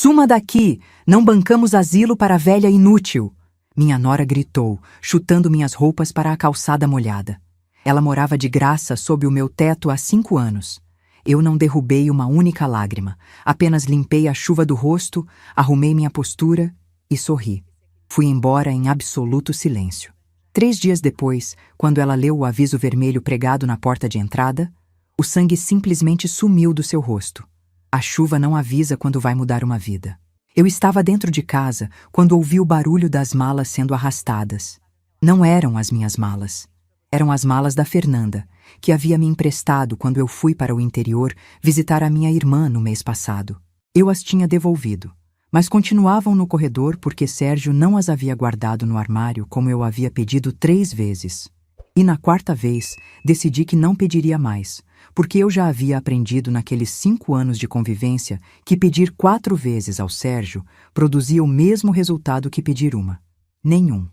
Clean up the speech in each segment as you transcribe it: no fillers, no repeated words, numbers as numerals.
Suma daqui! Não bancamos asilo para velha inútil! Minha nora gritou, chutando minhas roupas para a calçada molhada. Ela morava de graça sob o meu teto há 5 anos. Eu não derrubei uma única lágrima, apenas limpei a chuva do rosto, arrumei minha postura e sorri. Fui embora em absoluto silêncio. 3 dias depois, quando ela leu o aviso vermelho pregado na porta de entrada, o sangue simplesmente sumiu do seu rosto. A chuva não avisa quando vai mudar uma vida. Eu estava dentro de casa quando ouvi o barulho das malas sendo arrastadas. Não eram as minhas malas. Eram as malas da Fernanda, que havia me emprestado quando eu fui para o interior visitar a minha irmã no mês passado. Eu as tinha devolvido, mas continuavam no corredor porque Sérgio não as havia guardado no armário como eu havia pedido 3 vezes. E na 4ª vez, decidi que não pediria mais, porque eu já havia aprendido naqueles 5 anos de convivência que pedir 4 vezes ao Sérgio produzia o mesmo resultado que pedir uma. Nenhum.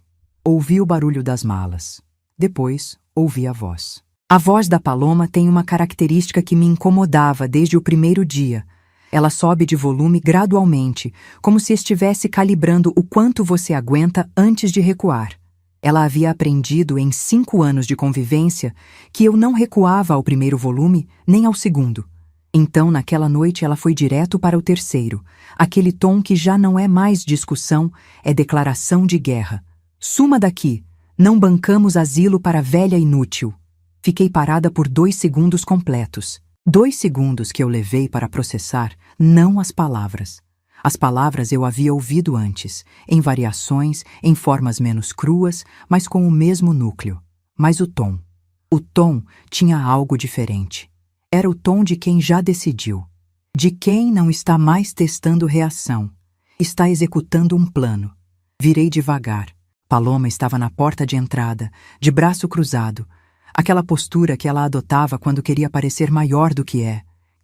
Ouvi o barulho das malas. Depois, ouvi a voz. A voz da Paloma tem uma característica que me incomodava desde o primeiro dia. Ela sobe de volume gradualmente, como se estivesse calibrando o quanto você aguenta antes de recuar. Ela havia aprendido em 5 anos de convivência que eu não recuava ao primeiro volume nem ao segundo. Então, naquela noite, ela foi direto para o terceiro, aquele tom que já não é mais discussão, é declaração de guerra. Suma daqui! Não bancamos asilo para velha inútil. Fiquei parada por 2 segundos completos. 2 segundos que eu levei para processar, não as palavras. As palavras eu havia ouvido antes, em variações, em formas menos cruas, mas com o mesmo núcleo. Mas o tom. O tom tinha algo diferente. Era o tom de quem já decidiu. De quem não está mais testando reação. Está executando um plano. Virei devagar. Paloma estava na porta de entrada, de braço cruzado. Aquela postura que ela adotava quando queria parecer maior do que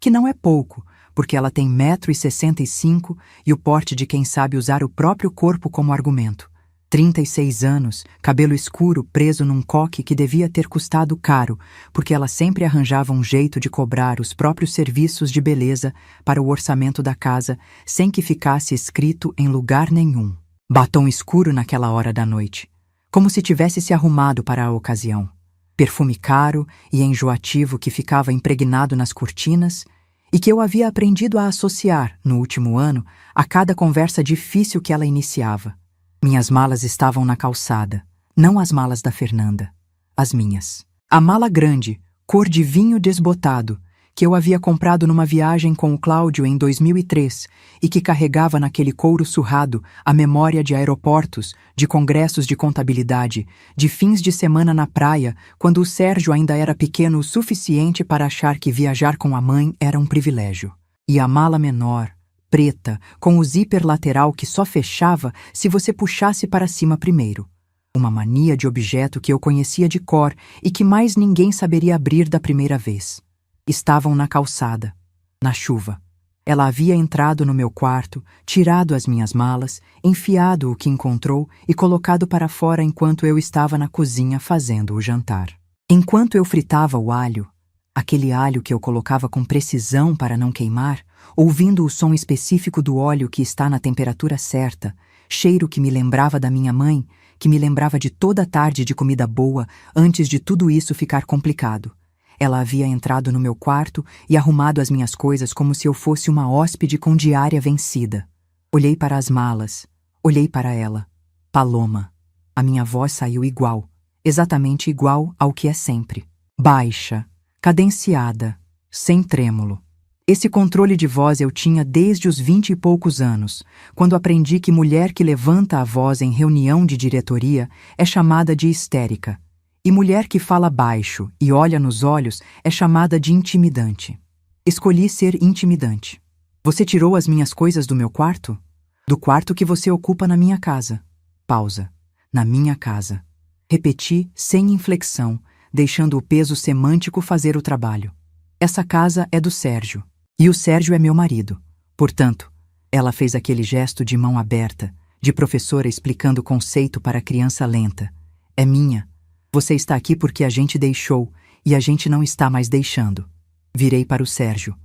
não é pouco, porque ela tem 1,65 m e o porte de quem sabe usar o próprio corpo como argumento. 36 anos, cabelo escuro preso num coque que devia ter custado caro, porque ela sempre arranjava um jeito de cobrar os próprios serviços de beleza para o orçamento da casa, sem que ficasse escrito em lugar nenhum. Batom escuro naquela hora da noite, como se tivesse se arrumado para a ocasião. Perfume caro e enjoativo que ficava impregnado nas cortinas e que eu havia aprendido a associar, no último ano, a cada conversa difícil que ela iniciava. Minhas malas estavam na calçada, não as malas da Fernanda, as minhas. A mala grande, cor de vinho desbotado, que eu havia comprado numa viagem com o Cláudio em 2003 e que carregava naquele couro surrado a memória de aeroportos, de congressos de contabilidade, de fins de semana na praia, quando o Sérgio ainda era pequeno o suficiente para achar que viajar com a mãe era um privilégio. E a mala menor, preta, com o zíper lateral que só fechava se você puxasse para cima primeiro. Uma mania de objeto que eu conhecia de cor e que mais ninguém saberia abrir da primeira vez. Estavam na calçada, na chuva. Ela havia entrado no meu quarto, tirado as minhas malas, enfiado o que encontrou e colocado para fora enquanto eu estava na cozinha fazendo o jantar. Enquanto eu fritava o alho, aquele alho que eu colocava com precisão para não queimar, ouvindo o som específico do óleo que está na temperatura certa, cheiro que me lembrava da minha mãe, que me lembrava de toda a tarde de comida boa antes de tudo isso ficar complicado. Ela havia entrado no meu quarto e arrumado as minhas coisas como se eu fosse uma hóspede com diária vencida. Olhei para as malas. Olhei para ela. Paloma. A minha voz saiu igual. Exatamente igual ao que é sempre. Baixa. Cadenciada. Sem trêmulo. Esse controle de voz eu tinha desde os 20 e poucos anos, quando aprendi que mulher que levanta a voz em reunião de diretoria é chamada de histérica. E mulher que fala baixo e olha nos olhos é chamada de intimidante. Escolhi ser intimidante. Você tirou as minhas coisas do meu quarto? Do quarto que você ocupa na minha casa. Pausa. Na minha casa. Repeti sem inflexão, deixando o peso semântico fazer o trabalho. Essa casa é do Sérgio. E o Sérgio é meu marido. Portanto, ela fez aquele gesto de mão aberta, de professora explicando o conceito para criança lenta. É minha. Você está aqui porque a gente deixou, e a gente não está mais deixando. Virei para o Sérgio.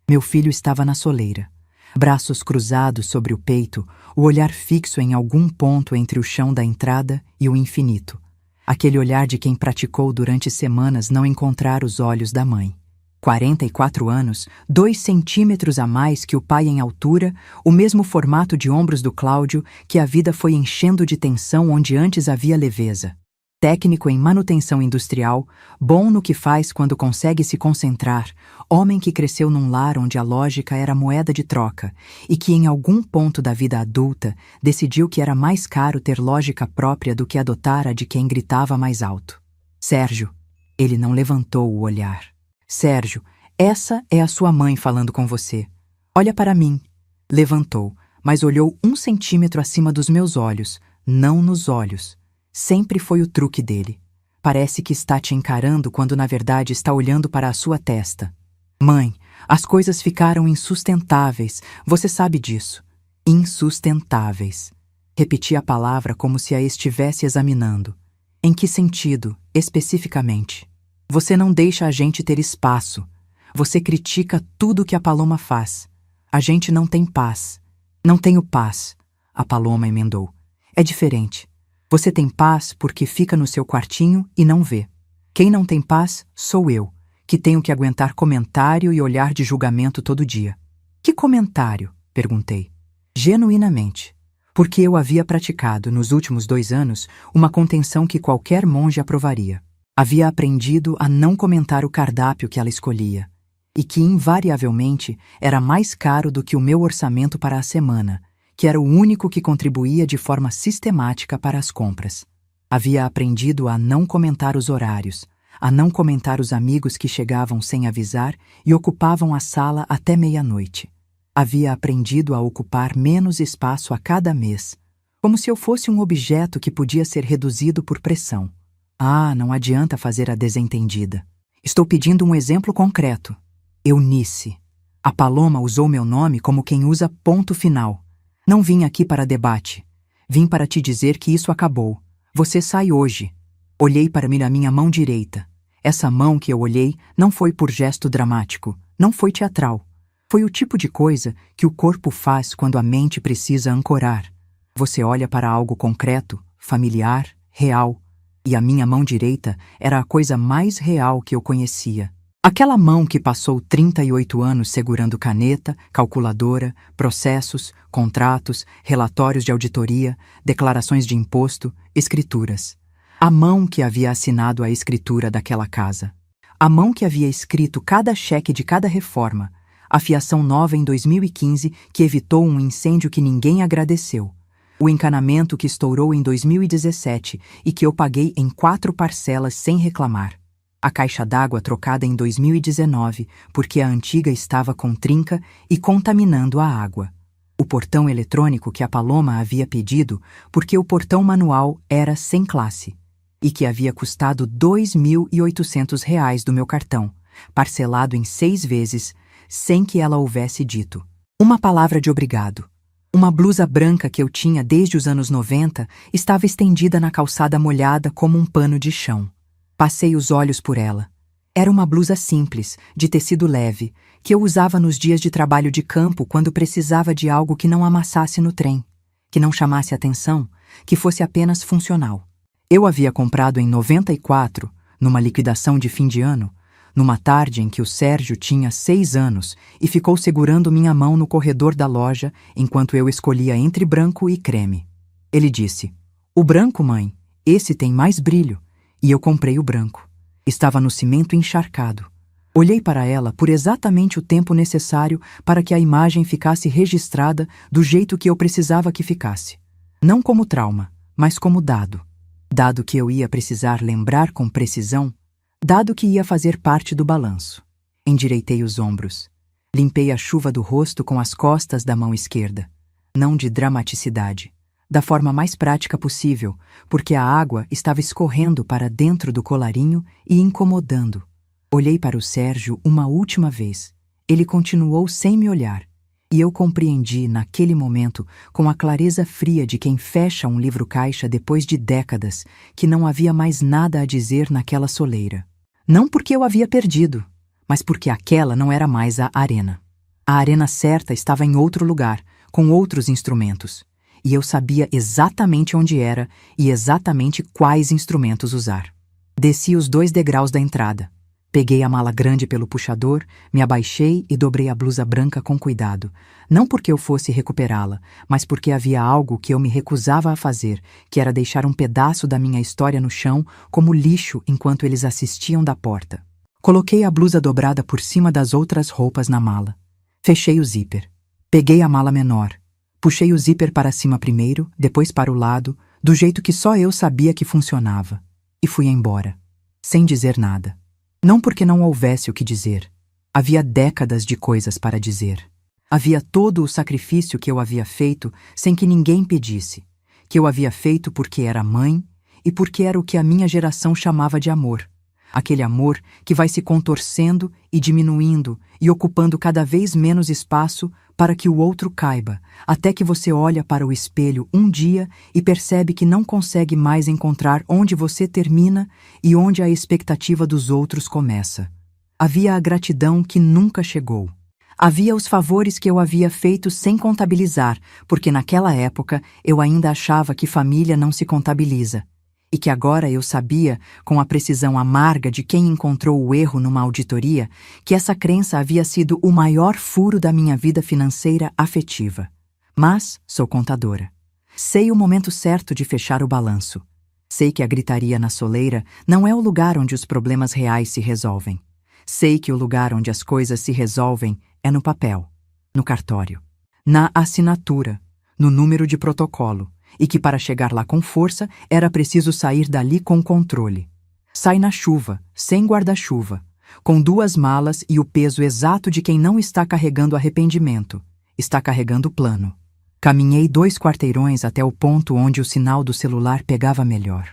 Meu filho estava na soleira. braços cruzados sobre o peito, o olhar fixo em algum ponto entre o chão da entrada e o infinito. Aquele olhar de quem praticou durante semanas não encontrar os olhos da mãe. 44 anos, 2 centímetros a mais que o pai em altura, o mesmo formato de ombros do Cláudio, que a vida foi enchendo de tensão onde antes havia leveza. Técnico em manutenção industrial, bom no que faz quando consegue se concentrar, homem que cresceu num lar onde a lógica era moeda de troca e que em algum ponto da vida adulta decidiu que era mais caro ter lógica própria do que adotar a de quem gritava mais alto. Sérgio, ele não levantou o olhar. Sérgio, essa é a sua mãe falando com você. Olha para mim. Levantou, mas olhou 1 centímetro acima dos meus olhos, não nos olhos. Sempre foi o truque dele. Parece que está te encarando quando na verdade está olhando para a sua testa. Mãe, as coisas ficaram insustentáveis, você sabe disso. Insustentáveis. Repeti a palavra como se a estivesse examinando. Em que sentido, especificamente? Você não deixa a gente ter espaço. Você critica tudo que a Paloma faz. A gente não tem paz. Não tenho paz, a Paloma emendou. É diferente. Você tem paz porque fica no seu quartinho e não vê. Quem não tem paz sou eu, que tenho que aguentar comentário e olhar de julgamento todo dia. Que comentário? Perguntei. Genuinamente. Porque eu havia praticado, nos últimos 2 anos, uma contenção que qualquer monge aprovaria. Havia aprendido a não comentar o cardápio que ela escolhia, e que invariavelmente era mais caro do que o meu orçamento para a semana, que era o único que contribuía de forma sistemática para as compras. Havia aprendido a não comentar os horários, a não comentar os amigos que chegavam sem avisar e ocupavam a sala até meia-noite. Havia aprendido a ocupar menos espaço a cada mês, como se eu fosse um objeto que podia ser reduzido por pressão. Ah, não adianta fazer a desentendida. Estou pedindo um exemplo concreto. Eunice. A Paloma usou meu nome como quem usa ponto final. Não vim aqui para debate. Vim para te dizer que isso acabou. Você sai hoje. Olhei para a minha mão direita. Essa mão que eu olhei não foi por gesto dramático, não foi teatral. Foi o tipo de coisa que o corpo faz quando a mente precisa ancorar. Você olha para algo concreto, familiar, real. E a minha mão direita era a coisa mais real que eu conhecia. Aquela mão que passou 38 anos segurando caneta, calculadora, processos, contratos, relatórios de auditoria, declarações de imposto, escrituras. A mão que havia assinado a escritura daquela casa. A mão que havia escrito cada cheque de cada reforma. A fiação nova em 2015 que evitou um incêndio que ninguém agradeceu. O encanamento que estourou em 2017 e que eu paguei em 4 parcelas sem reclamar. A caixa d'água trocada em 2019 porque a antiga estava com trinca e contaminando a água. O portão eletrônico que a Paloma havia pedido porque o portão manual era sem classe e que havia custado R$ 2.800 do meu cartão, parcelado em 6 vezes, sem que ela houvesse dito uma palavra de obrigado. Uma blusa branca que eu tinha desde os anos 90 estava estendida na calçada molhada como um pano de chão. Passei os olhos por ela. Era uma blusa simples, de tecido leve, que eu usava nos dias de trabalho de campo quando precisava de algo que não amassasse no trem, que não chamasse atenção, que fosse apenas funcional. Eu havia comprado em 94, numa liquidação de fim de ano, numa tarde em que o Sérgio tinha 6 anos e ficou segurando minha mão no corredor da loja enquanto eu escolhia entre branco e creme. Ele disse, "O branco, mãe, esse tem mais brilho." E eu comprei o branco. Estava no cimento encharcado. Olhei para ela por exatamente o tempo necessário para que a imagem ficasse registrada do jeito que eu precisava que ficasse. Não como trauma, mas como dado. Dado que eu ia precisar lembrar com precisão, dado que ia fazer parte do balanço. Endireitei os ombros. Limpei a chuva do rosto com as costas da mão esquerda. Não de dramaticidade. Da forma mais prática possível, porque a água estava escorrendo para dentro do colarinho e incomodando. Olhei para o Sérgio uma última vez. Ele continuou sem me olhar. E eu compreendi, naquele momento, com a clareza fria de quem fecha um livro-caixa depois de décadas, que não havia mais nada a dizer naquela soleira. Não porque eu havia perdido, mas porque aquela não era mais a arena. A arena certa estava em outro lugar, com outros instrumentos. E eu sabia exatamente onde era e exatamente quais instrumentos usar. Desci os 2 degraus da entrada. Peguei a mala grande pelo puxador, me abaixei e dobrei a blusa branca com cuidado. Não porque eu fosse recuperá-la, mas porque havia algo que eu me recusava a fazer, que era deixar um pedaço da minha história no chão como lixo enquanto eles assistiam da porta. Coloquei a blusa dobrada por cima das outras roupas na mala. Fechei o zíper. Peguei a mala menor. Puxei o zíper para cima primeiro, depois para o lado, do jeito que só eu sabia que funcionava. E fui embora, sem dizer nada. Não porque não houvesse o que dizer. Havia décadas de coisas para dizer. Havia todo o sacrifício que eu havia feito sem que ninguém pedisse, que eu havia feito porque era mãe e porque era o que a minha geração chamava de amor. Aquele amor que vai se contorcendo e diminuindo e ocupando cada vez menos espaço para que o outro caiba, até que você olha para o espelho um dia e percebe que não consegue mais encontrar onde você termina e onde a expectativa dos outros começa. Havia a gratidão que nunca chegou. Havia os favores que eu havia feito sem contabilizar, porque naquela época eu ainda achava que família não se contabiliza. E que agora eu sabia, com a precisão amarga de quem encontrou o erro numa auditoria, que essa crença havia sido o maior furo da minha vida financeira afetiva. Mas sou contadora. Sei o momento certo de fechar o balanço. Sei que a gritaria na soleira não é o lugar onde os problemas reais se resolvem. Sei que o lugar onde as coisas se resolvem é no papel, no cartório, na assinatura, no número de protocolo, e que para chegar lá com força era preciso sair dali com controle. Sai na chuva, sem guarda-chuva, com 2 malas e o peso exato de quem não está carregando arrependimento, está carregando plano. Caminhei 2 quarteirões até o ponto onde o sinal do celular pegava melhor.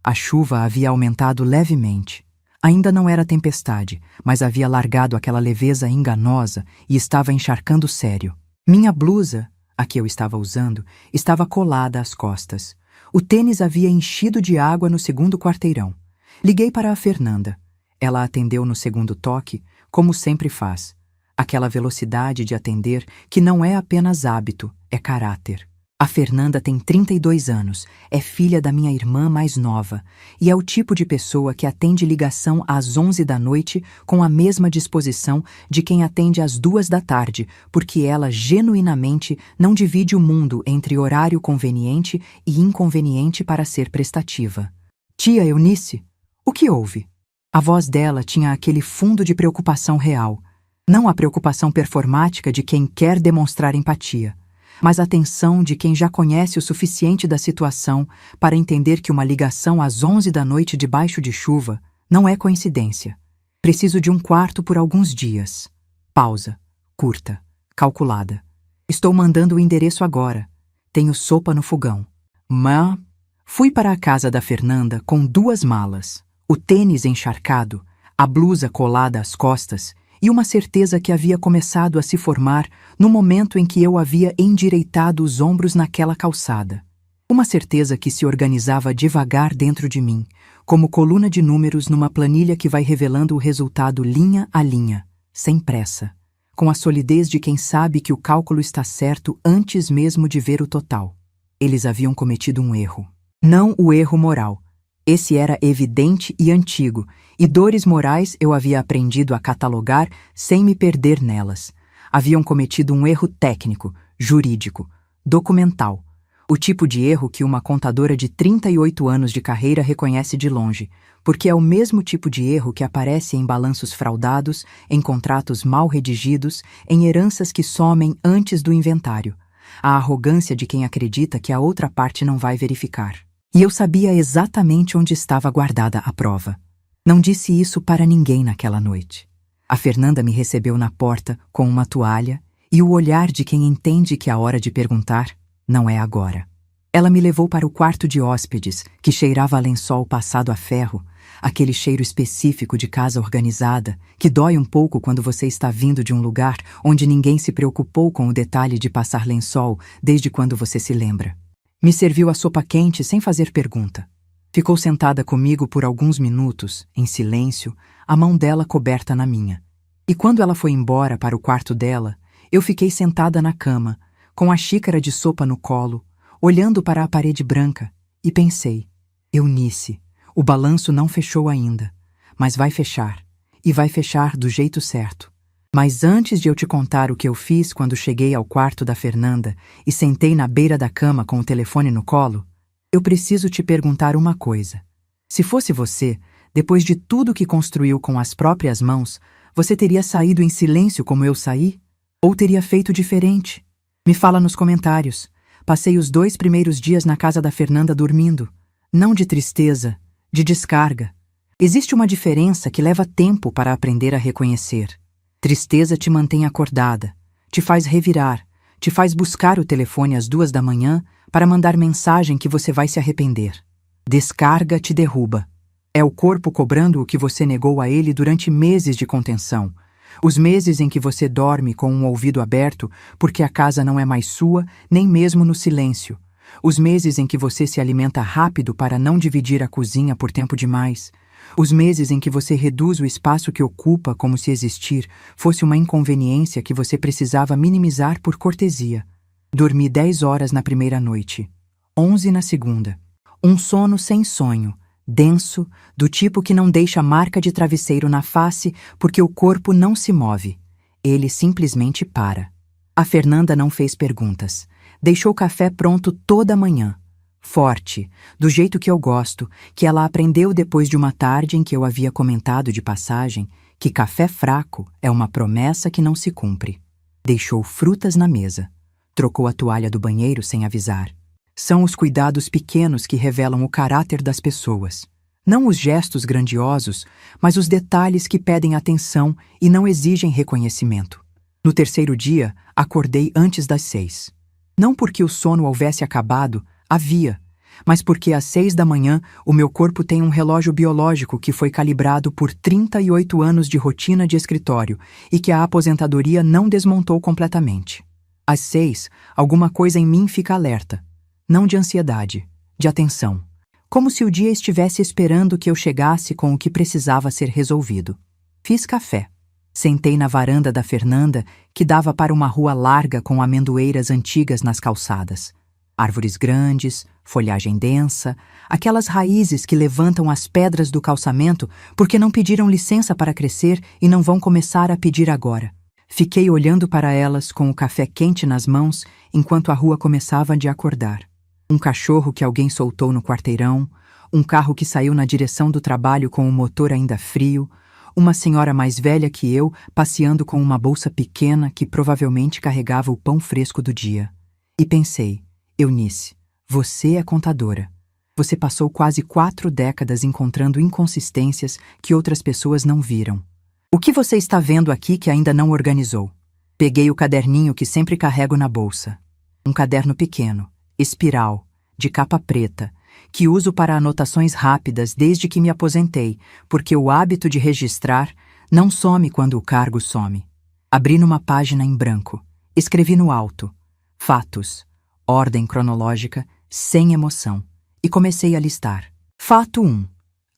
A chuva havia aumentado levemente. Ainda não era tempestade, mas havia largado aquela leveza enganosa e estava encharcando sério. Minha blusa, a que eu estava usando, estava colada às costas. O tênis havia enchido de água no 2º quarteirão. Liguei para a Fernanda. Ela atendeu no 2º toque, como sempre faz. Aquela velocidade de atender que não é apenas hábito, é caráter. A Fernanda tem 32 anos, é filha da minha irmã mais nova e é o tipo de pessoa que atende ligação às 11 da noite com a mesma disposição de quem atende às 2 da tarde, porque ela genuinamente não divide o mundo entre horário conveniente e inconveniente para ser prestativa. Tia Eunice, o que houve? A voz dela tinha aquele fundo de preocupação real, não a preocupação performática de quem quer demonstrar empatia, mas a tensão de quem já conhece o suficiente da situação para entender que uma ligação às 11 da noite debaixo de chuva não é coincidência. Preciso de um quarto por alguns dias. Pausa. Curta. Calculada. Estou mandando o endereço agora. Tenho sopa no fogão. Mas fui para a casa da Fernanda com 2 malas, o tênis encharcado, a blusa colada às costas e uma certeza que havia começado a se formar no momento em que eu havia endireitado os ombros naquela calçada. Uma certeza que se organizava devagar dentro de mim, como coluna de números numa planilha que vai revelando o resultado linha a linha, sem pressa, com a solidez de quem sabe que o cálculo está certo antes mesmo de ver o total. Eles haviam cometido um erro. Não o erro moral. Esse era evidente e antigo, e dores morais eu havia aprendido a catalogar sem me perder nelas. Haviam cometido um erro técnico, jurídico, documental. O tipo de erro que uma contadora de 38 anos de carreira reconhece de longe, porque é o mesmo tipo de erro que aparece em balanços fraudados, em contratos mal redigidos, em heranças que somem antes do inventário. A arrogância de quem acredita que a outra parte não vai verificar. E eu sabia exatamente onde estava guardada a prova. Não disse isso para ninguém naquela noite. A Fernanda me recebeu na porta com uma toalha e o olhar de quem entende que a hora de perguntar não é agora. Ela me levou para o quarto de hóspedes, que cheirava a lençol passado a ferro, aquele cheiro específico de casa organizada, que dói um pouco quando você está vindo de um lugar onde ninguém se preocupou com o detalhe de passar lençol desde quando você se lembra. Me serviu a sopa quente sem fazer pergunta. Ficou sentada comigo por alguns minutos, em silêncio, a mão dela coberta na minha. E quando ela foi embora para o quarto dela, Eu fiquei sentada na cama, com a xícara de sopa no colo, olhando para a parede branca, e pensei: Eunice, o balanço não fechou ainda, mas vai fechar, e vai fechar do jeito certo. Mas antes de eu te contar o que eu fiz quando cheguei ao quarto da Fernanda e sentei na beira da cama com o telefone no colo, eu preciso te perguntar uma coisa. Se fosse você, depois de tudo que construiu com as próprias mãos, você teria saído em silêncio como eu saí? Ou teria feito diferente? Me fala nos comentários. Passei os 2 primeiros dias na casa da Fernanda dormindo. Não de tristeza, de descarga. Existe uma diferença que leva tempo para aprender a reconhecer. Tristeza te mantém acordada, te faz revirar, te faz buscar o telefone às 2 da manhã para mandar mensagem que você vai se arrepender. Descarga te derruba. É o corpo cobrando o que você negou a ele durante meses de contenção. Os meses em que você dorme com um ouvido aberto porque a casa não é mais sua, nem mesmo no silêncio. Os meses em que você se alimenta rápido para não dividir a cozinha por tempo demais. Os meses em que você reduz o espaço que ocupa como se existir fosse uma inconveniência que você precisava minimizar por cortesia. Dormi 10 horas na primeira noite, 11 na segunda. Um sono sem sonho, denso, do tipo que não deixa marca de travesseiro na face porque o corpo não se move. Ele simplesmente para. A Fernanda não fez perguntas. Deixou o café pronto toda manhã. Forte, do jeito que eu gosto, que ela aprendeu depois de uma tarde em que eu havia comentado de passagem que café fraco é uma promessa que não se cumpre. Deixou frutas na mesa. Trocou a toalha do banheiro sem avisar. São os cuidados pequenos que revelam o caráter das pessoas. Não os gestos grandiosos, mas os detalhes que pedem atenção e não exigem reconhecimento. No terceiro dia, acordei antes das 6. Não porque o sono houvesse acabado, havia, mas porque às 6 da manhã o meu corpo tem um relógio biológico que foi calibrado por 38 anos de rotina de escritório e que a aposentadoria não desmontou completamente. Às 6, alguma coisa em mim fica alerta. Não de ansiedade, de atenção. Como se o dia estivesse esperando que eu chegasse com o que precisava ser resolvido. Fiz café. Sentei na varanda da Fernanda, que dava para uma rua larga com amendoeiras antigas nas calçadas. Árvores grandes, folhagem densa, aquelas raízes que levantam as pedras do calçamento porque não pediram licença para crescer e não vão começar a pedir agora. Fiquei olhando para elas com o café quente nas mãos enquanto a rua começava a acordar. Um cachorro que alguém soltou no quarteirão, um carro que saiu na direção do trabalho com o motor ainda frio, uma senhora mais velha que eu passeando com uma bolsa pequena que provavelmente carregava o pão fresco do dia. E pensei: Eunice, você é contadora. Você passou quase 4 décadas encontrando inconsistências que outras pessoas não viram. O que você está vendo aqui que ainda não organizou? Peguei o caderninho que sempre carrego na bolsa. Um caderno pequeno, espiral, de capa preta, que uso para anotações rápidas desde que me aposentei, porque o hábito de registrar não some quando o cargo some. Abri numa página em branco. Escrevi no alto: fatos, ordem cronológica, sem emoção, e comecei a listar. Fato 1.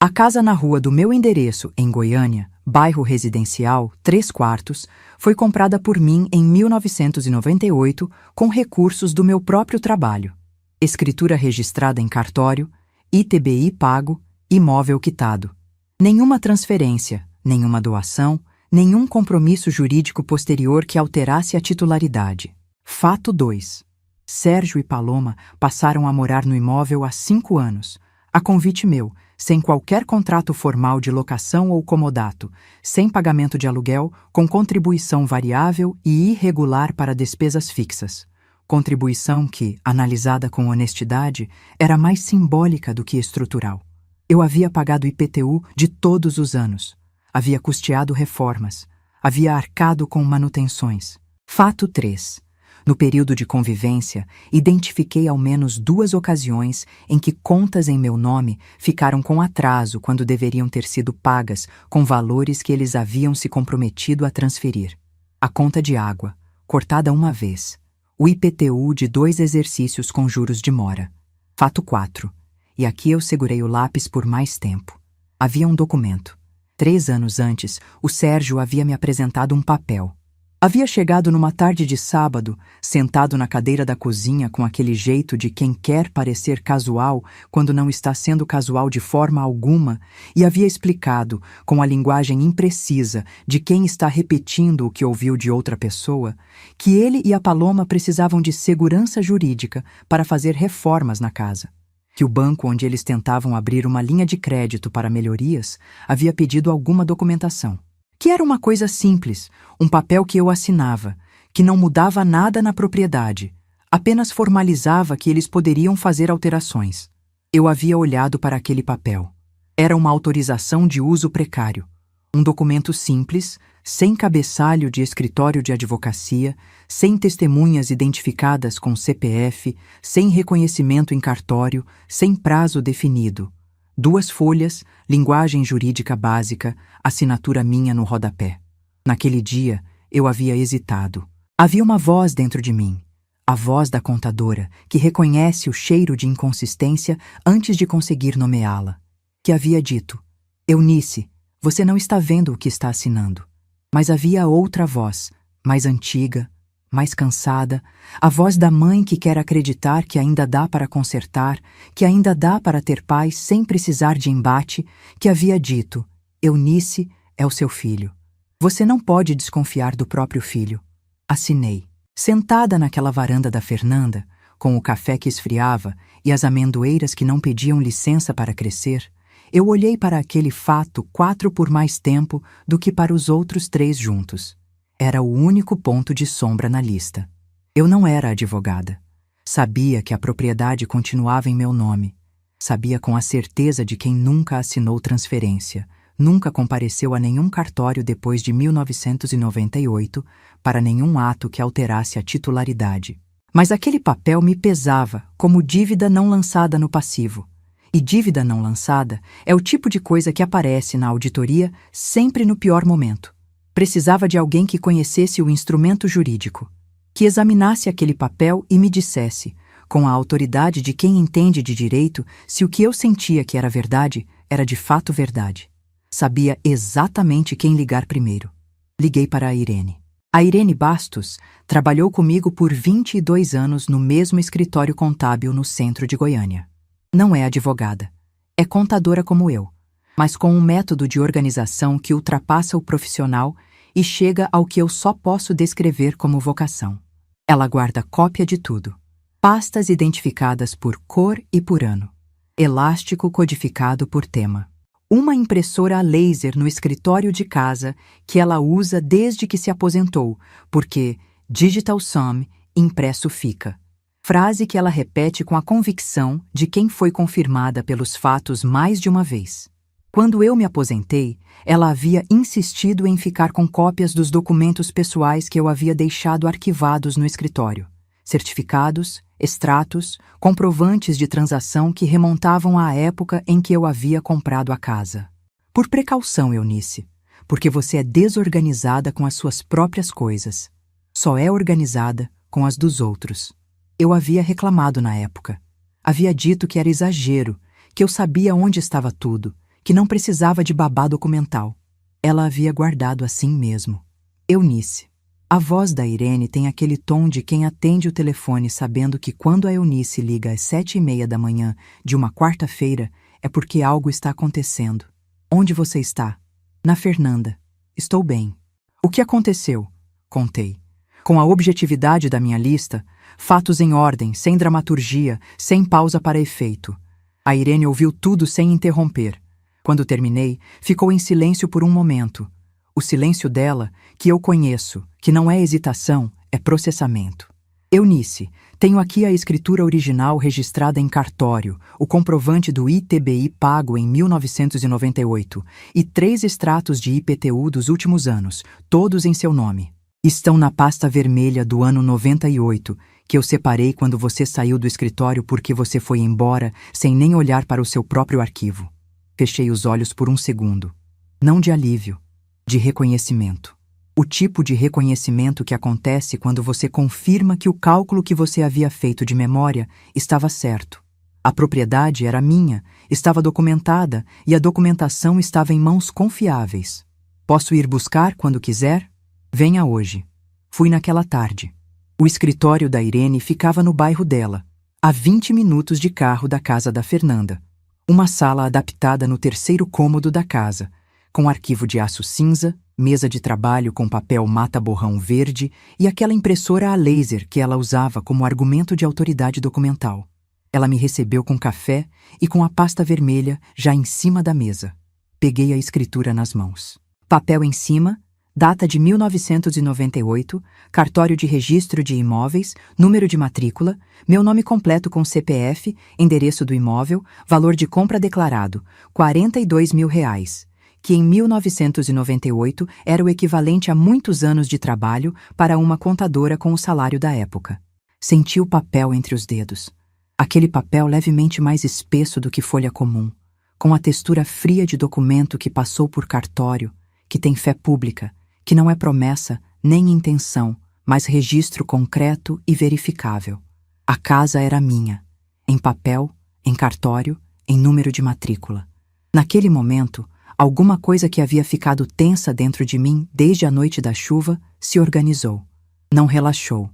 A casa na rua do meu endereço, em Goiânia, bairro residencial, 3 quartos, foi comprada por mim em 1998 com recursos do meu próprio trabalho. Escritura registrada em cartório, ITBI pago, imóvel quitado. Nenhuma transferência, nenhuma doação, nenhum compromisso jurídico posterior que alterasse a titularidade. Fato 2. Sérgio e Paloma passaram a morar no imóvel há 5 anos, a convite meu, sem qualquer contrato formal de locação ou comodato, sem pagamento de aluguel, com contribuição variável e irregular para despesas fixas. Contribuição que, analisada com honestidade, era mais simbólica do que estrutural. Eu havia pagado IPTU de todos os anos, havia custeado reformas, havia arcado com manutenções. Fato 3. No período de convivência, identifiquei ao menos 2 ocasiões em que contas em meu nome ficaram com atraso quando deveriam ter sido pagas com valores que eles haviam se comprometido a transferir. A conta de água, cortada uma vez. O IPTU de 2 exercícios com juros de mora. Fato 4. E aqui eu segurei o lápis por mais tempo. Havia um documento. 3 anos antes, o Sérgio havia me apresentado um papel. Havia chegado numa tarde de sábado, sentado na cadeira da cozinha com aquele jeito de quem quer parecer casual quando não está sendo casual de forma alguma, e havia explicado, com a linguagem imprecisa de quem está repetindo o que ouviu de outra pessoa, que ele e a Paloma precisavam de segurança jurídica para fazer reformas na casa. Que o banco onde eles tentavam abrir uma linha de crédito para melhorias havia pedido alguma documentação. Que era uma coisa simples, um papel que eu assinava, que não mudava nada na propriedade, apenas formalizava que eles poderiam fazer alterações. Eu havia olhado para aquele papel. Era uma autorização de uso precário. Um documento simples, sem cabeçalho de escritório de advocacia, sem testemunhas identificadas com CPF, sem reconhecimento em cartório, sem prazo definido. 2 folhas, linguagem jurídica básica, assinatura minha no rodapé. Naquele dia, eu havia hesitado. Havia uma voz dentro de mim, a voz da contadora, que reconhece o cheiro de inconsistência antes de conseguir nomeá-la, que havia dito: Eunice, você não está vendo o que está assinando. Mas havia outra voz, mais antiga, mais cansada, a voz da mãe que quer acreditar que ainda dá para consertar, que ainda dá para ter paz sem precisar de embate, que havia dito: Eunice é o seu filho. Você não pode desconfiar do próprio filho. Assinei. Sentada naquela varanda da Fernanda, com o café que esfriava e as amendoeiras que não pediam licença para crescer, eu olhei para aquele fato 4 por mais tempo do que para os outros 3 juntos. Era o único ponto de sombra na lista. Eu não era advogada. Sabia que a propriedade continuava em meu nome. Sabia com a certeza de quem nunca assinou transferência, nunca compareceu a nenhum cartório depois de 1998 para nenhum ato que alterasse a titularidade. Mas aquele papel me pesava como dívida não lançada no passivo. E dívida não lançada é o tipo de coisa que aparece na auditoria sempre no pior momento. Precisava de alguém que conhecesse o instrumento jurídico, que examinasse aquele papel e me dissesse, com a autoridade de quem entende de direito, se o que eu sentia que era verdade, era de fato verdade. Sabia exatamente quem ligar primeiro. Liguei para a Irene. A Irene Bastos trabalhou comigo por 22 anos no mesmo escritório contábil no centro de Goiânia. Não é advogada. É contadora como eu, mas com um método de organização que ultrapassa o profissional e chega ao que eu só posso descrever como vocação. Ela guarda cópia de tudo. Pastas identificadas por cor e por ano. Elástico codificado por tema. Uma impressora a laser no escritório de casa que ela usa desde que se aposentou, porque Digital Sum, impresso fica. Frase que ela repete com a convicção de quem foi confirmada pelos fatos mais de uma vez. Quando eu me aposentei, ela havia insistido em ficar com cópias dos documentos pessoais que eu havia deixado arquivados no escritório. Certificados, extratos, comprovantes de transação que remontavam à época em que eu havia comprado a casa. Por precaução, Eunice, porque você é desorganizada com as suas próprias coisas. Só é organizada com as dos outros. Eu havia reclamado na época. Havia dito que era exagero, que eu sabia onde estava tudo, que não precisava de babá documental. Ela havia guardado assim mesmo. Eunice. A voz da Irene tem aquele tom de quem atende o telefone sabendo que quando a Eunice liga às 7h30 da manhã de uma quarta-feira é porque algo está acontecendo. Onde você está? Na Fernanda. Estou bem. O que aconteceu? Contei. Com a objetividade da minha lista, fatos em ordem, sem dramaturgia, sem pausa para efeito. A Irene ouviu tudo sem interromper. Quando terminei, ficou em silêncio por um momento. O silêncio dela, que eu conheço, que não é hesitação, é processamento. Eunice, tenho aqui a escritura original registrada em cartório, o comprovante do ITBI pago em 1998 e 3 extratos de IPTU dos últimos anos, todos em seu nome. Estão na pasta vermelha do ano 98, que eu separei quando você saiu do escritório porque você foi embora sem nem olhar para o seu próprio arquivo. Fechei os olhos por um segundo. Não de alívio, de reconhecimento. O tipo de reconhecimento que acontece quando você confirma que o cálculo que você havia feito de memória estava certo. A propriedade era minha, estava documentada e a documentação estava em mãos confiáveis. Posso ir buscar quando quiser? Venha hoje. Fui naquela tarde. O escritório da Irene ficava no bairro dela, a 20 minutos de carro da casa da Fernanda. Uma sala adaptada no terceiro cômodo da casa, com arquivo de aço cinza, mesa de trabalho com papel mata-borrão verde e aquela impressora a laser que ela usava como argumento de autoridade documental. Ela me recebeu com café e com a pasta vermelha já em cima da mesa. Peguei a escritura nas mãos. Papel em cima, data de 1998, cartório de registro de imóveis, número de matrícula, meu nome completo com CPF, endereço do imóvel, valor de compra declarado, R$42 mil, que em 1998 era o equivalente a muitos anos de trabalho para uma contadora com o salário da época. Senti o papel entre os dedos. Aquele papel levemente mais espesso do que folha comum, com a textura fria de documento que passou por cartório, que tem fé pública, que não é promessa nem intenção, mas registro concreto e verificável. A casa era minha, em papel, em cartório, em número de matrícula. Naquele momento, alguma coisa que havia ficado tensa dentro de mim desde a noite da chuva se organizou. Não relaxou.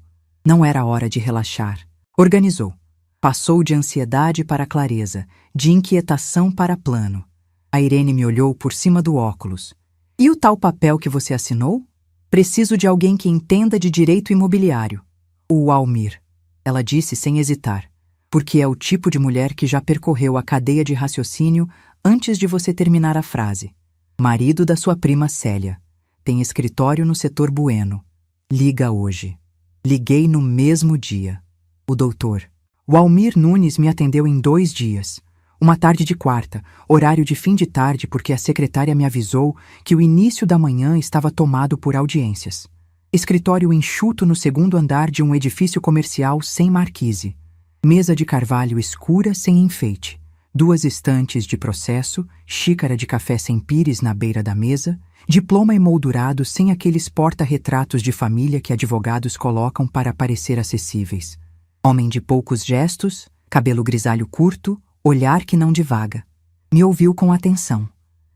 Não era hora de relaxar. Organizou. Passou de ansiedade para clareza, de inquietação para plano. A Irene me olhou por cima do óculos. E o tal papel que você assinou? Preciso de alguém que entenda de direito imobiliário. O Walmir, ela disse sem hesitar, porque é o tipo de mulher que já percorreu a cadeia de raciocínio antes de você terminar a frase. Marido da sua prima Célia. Tem escritório no setor Bueno. Liga hoje. Liguei no mesmo dia. O doutor Walmir Nunes me atendeu em 2 dias. Uma tarde de quarta, horário de fim de tarde porque a secretária me avisou que o início da manhã estava tomado por audiências. Escritório enxuto no segundo andar de um edifício comercial sem marquise. Mesa de carvalho escura sem enfeite. 2 estantes de processo, xícara de café sem pires na beira da mesa, diploma emoldurado sem aqueles porta-retratos de família que advogados colocam para parecer acessíveis. Homem de poucos gestos, cabelo grisalho curto, olhar que não divaga. Me ouviu com atenção.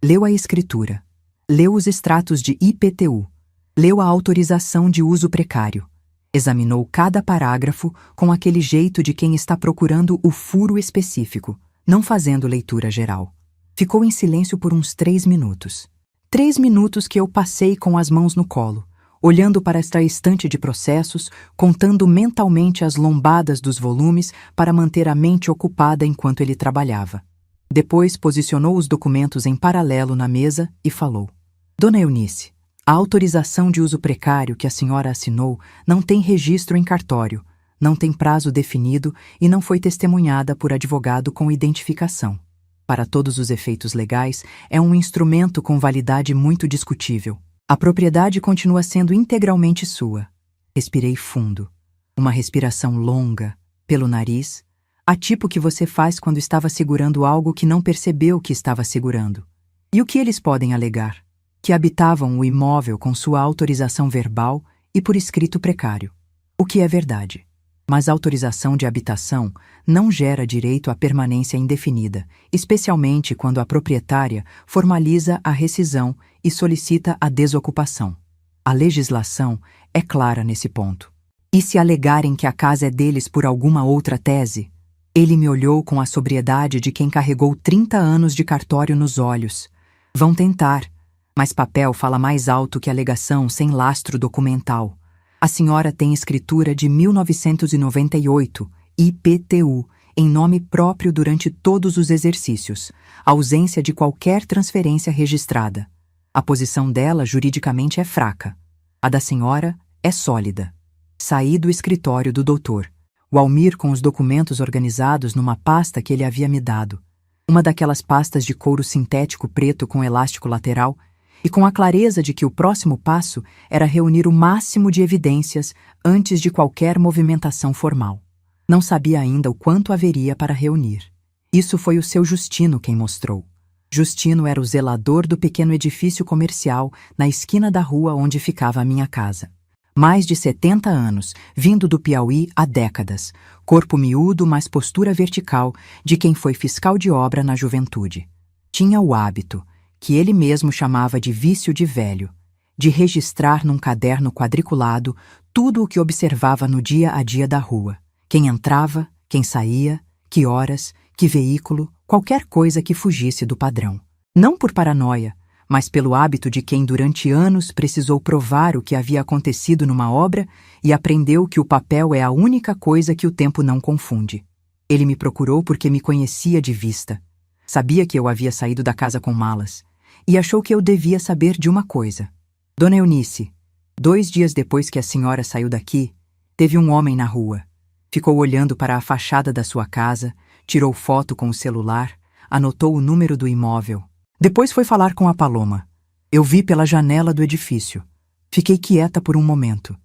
Leu a escritura. Leu os extratos de IPTU. Leu a autorização de uso precário. Examinou cada parágrafo com aquele jeito de quem está procurando o furo específico, não fazendo leitura geral. Ficou em silêncio por uns 3 minutos. 3 minutos que eu passei com as mãos no colo, olhando para esta estante de processos, contando mentalmente as lombadas dos volumes para manter a mente ocupada enquanto ele trabalhava. Depois posicionou os documentos em paralelo na mesa e falou: Dona Eunice, a autorização de uso precário que a senhora assinou não tem registro em cartório, não tem prazo definido e não foi testemunhada por advogado com identificação. Para todos os efeitos legais, é um instrumento com validade muito discutível. A propriedade continua sendo integralmente sua. Respirei fundo. Uma respiração longa, pelo nariz, a tipo que você faz quando estava segurando algo que não percebeu que estava segurando. E o que eles podem alegar? Que habitavam o imóvel com sua autorização verbal e por escrito precário. O que é verdade. Mas a autorização de habitação não gera direito à permanência indefinida, especialmente quando a proprietária formaliza a rescisão e solicita a desocupação. A legislação é clara nesse ponto. E se alegarem que a casa é deles por alguma outra tese? Ele me olhou com a sobriedade de quem carregou 30 anos de cartório nos olhos. Vão tentar, mas papel fala mais alto que alegação sem lastro documental. A senhora tem escritura de 1998, IPTU, em nome próprio durante todos os exercícios, ausência de qualquer transferência registrada. A posição dela juridicamente é fraca. A da senhora é sólida. Saí do escritório do doutor. Walmir com os documentos organizados numa pasta que ele havia me dado. Uma daquelas pastas de couro sintético preto com elástico lateral, e com a clareza de que o próximo passo era reunir o máximo de evidências antes de qualquer movimentação formal. Não sabia ainda o quanto haveria para reunir. Isso foi o seu Justino quem mostrou. Justino era o zelador do pequeno edifício comercial na esquina da rua onde ficava a minha casa. Mais de 70 anos, vindo do Piauí há décadas, corpo miúdo, mas postura vertical de quem foi fiscal de obra na juventude. Tinha o hábito, que ele mesmo chamava de vício de velho, de registrar num caderno quadriculado tudo o que observava no dia a dia da rua. Quem entrava, quem saía, que horas, que veículo, qualquer coisa que fugisse do padrão. Não por paranoia, mas pelo hábito de quem durante anos precisou provar o que havia acontecido numa obra e aprendeu que o papel é a única coisa que o tempo não confunde. Ele me procurou porque me conhecia de vista. Sabia que eu havia saído da casa com malas e achou que eu devia saber de uma coisa. Dona Eunice, 2 dias depois que a senhora saiu daqui, teve um homem na rua. Ficou olhando para a fachada da sua casa, tirou foto com o celular, anotou o número do imóvel. Depois foi falar com a Paloma. Eu vi pela janela do edifício. Fiquei quieta por um momento.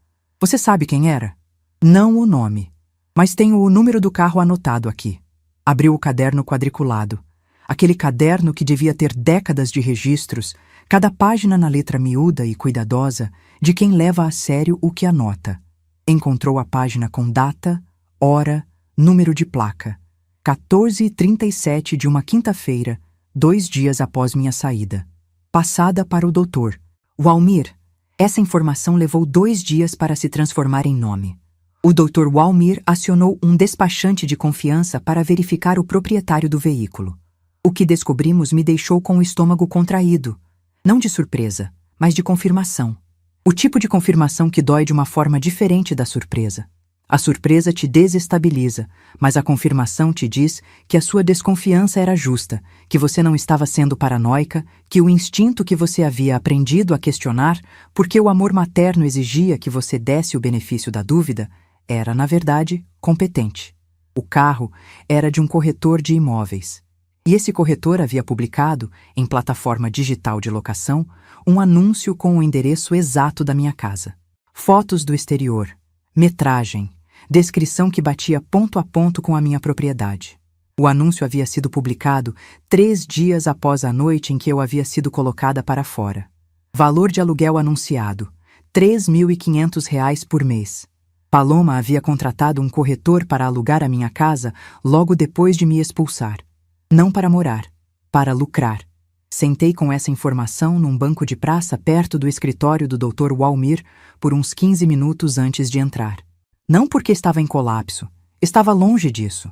Você sabe quem era? Não o nome, mas tenho o número do carro anotado aqui. Abriu o caderno quadriculado. Aquele caderno que devia ter décadas de registros, cada página na letra miúda e cuidadosa de quem leva a sério o que anota. Encontrou a página com data, hora, número de placa. 14h37 de uma quinta-feira, 2 dias após minha saída. Passada para o doutor. Walmir. Essa informação levou 2 dias para se transformar em nome. O Dr. Walmir acionou um despachante de confiança para verificar o proprietário do veículo. O que descobrimos me deixou com o estômago contraído. Não de surpresa, mas de confirmação. O tipo de confirmação que dói de uma forma diferente da surpresa. A surpresa te desestabiliza, mas a confirmação te diz que a sua desconfiança era justa, que você não estava sendo paranoica, que o instinto que você havia aprendido a questionar, porque o amor materno exigia que você desse o benefício da dúvida, era, na verdade, competente. O carro era de um corretor de imóveis. E esse corretor havia publicado, em plataforma digital de locação, um anúncio com o endereço exato da minha casa. Fotos do exterior, metragem, descrição que batia ponto a ponto com a minha propriedade. O anúncio havia sido publicado 3 dias após a noite em que eu havia sido colocada para fora. Valor de aluguel anunciado, R$ 3.500 por mês. Paloma havia contratado um corretor para alugar a minha casa logo depois de me expulsar. Não para morar, para lucrar. Sentei com essa informação num banco de praça perto do escritório do Dr. Walmir por uns 15 minutos antes de entrar. Não porque estava em colapso, estava longe disso,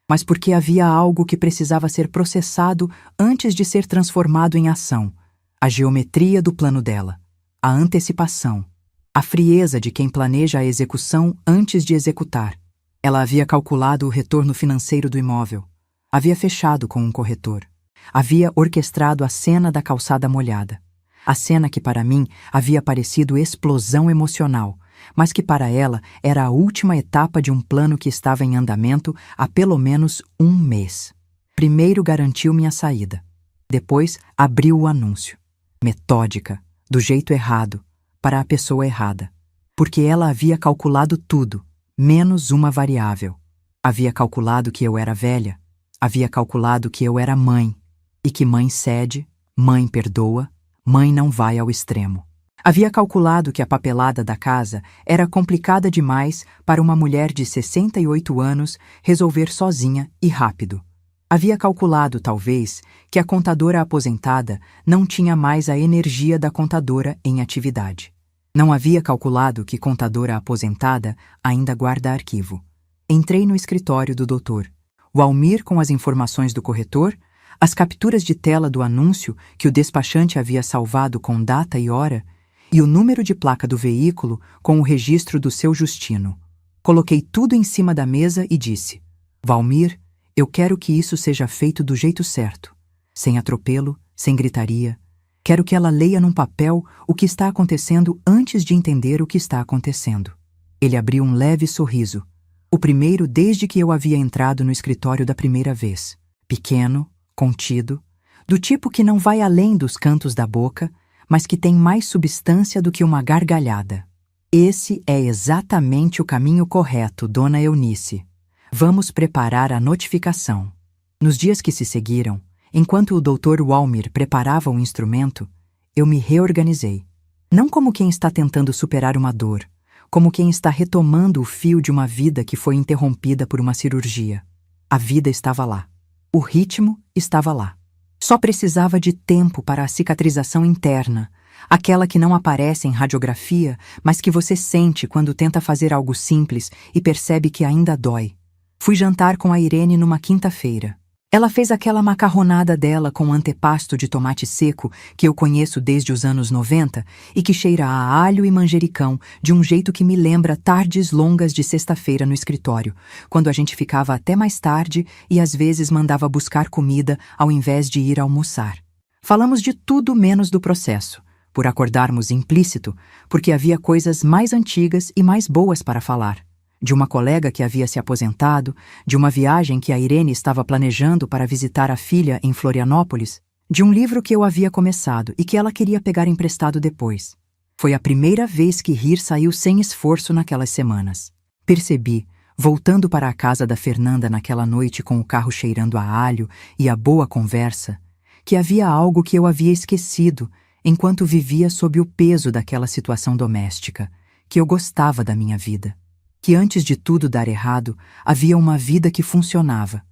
mas porque havia algo que precisava ser processado antes de ser transformado em ação. A geometria do plano dela, a antecipação, a frieza de quem planeja a execução antes de executar. Ela havia calculado o retorno financeiro do imóvel. Havia fechado com um corretor. Havia orquestrado a cena da calçada molhada. A cena que para mim havia parecido explosão emocional, mas que para ela era a última etapa de um plano que estava em andamento há pelo menos 1 mês. Primeiro garantiu minha saída. Depois abriu o anúncio. Metódica, do jeito errado, para a pessoa errada. Porque ela havia calculado tudo, menos uma variável. Havia calculado que eu era velha. Havia calculado que eu era mãe, e que mãe cede, mãe perdoa, mãe não vai ao extremo. Havia calculado que a papelada da casa era complicada demais para uma mulher de 68 anos resolver sozinha e rápido. Havia calculado, talvez, que a contadora aposentada não tinha mais a energia da contadora em atividade. Não havia calculado que contadora aposentada ainda guarda arquivo. Entrei no escritório do doutor. Walmir com as informações do corretor, as capturas de tela do anúncio que o despachante havia salvado com data e hora, e o número de placa do veículo com o registro do seu Justino. Coloquei tudo em cima da mesa e disse: Walmir, eu quero que isso seja feito do jeito certo, sem atropelo, sem gritaria. Quero que ela leia num papel o que está acontecendo antes de entender o que está acontecendo. Ele abriu um leve sorriso. O primeiro desde que eu havia entrado no escritório da primeira vez. Pequeno, contido, do tipo que não vai além dos cantos da boca, mas que tem mais substância do que uma gargalhada. Esse é exatamente o caminho correto, Dona Eunice. Vamos preparar a notificação. Nos dias que se seguiram, enquanto o Dr. Walmir preparava o instrumento, eu me reorganizei. Não como quem está tentando superar uma dor, como quem está retomando o fio de uma vida que foi interrompida por uma cirurgia. A vida estava lá. O ritmo estava lá. Só precisava de tempo para a cicatrização interna, aquela que não aparece em radiografia, mas que você sente quando tenta fazer algo simples e percebe que ainda dói. Fui jantar com a Irene numa quinta-feira. Ela fez aquela macarronada dela com antepasto de tomate seco que eu conheço desde os anos 90 e que cheira a alho e manjericão de um jeito que me lembra tardes longas de sexta-feira no escritório, quando a gente ficava até mais tarde e às vezes mandava buscar comida ao invés de ir almoçar. Falamos de tudo menos do processo, por acordarmos implícito, porque havia coisas mais antigas e mais boas para falar. De uma colega que havia se aposentado, de uma viagem que a Irene estava planejando para visitar a filha em Florianópolis, de um livro que eu havia começado e que ela queria pegar emprestado depois. Foi a primeira vez que rir saiu sem esforço naquelas semanas. Percebi, voltando para a casa da Fernanda naquela noite com o carro cheirando a alho e a boa conversa, que havia algo que eu havia esquecido enquanto vivia sob o peso daquela situação doméstica, que eu gostava da minha vida. Que antes de tudo dar errado, havia uma vida que funcionava.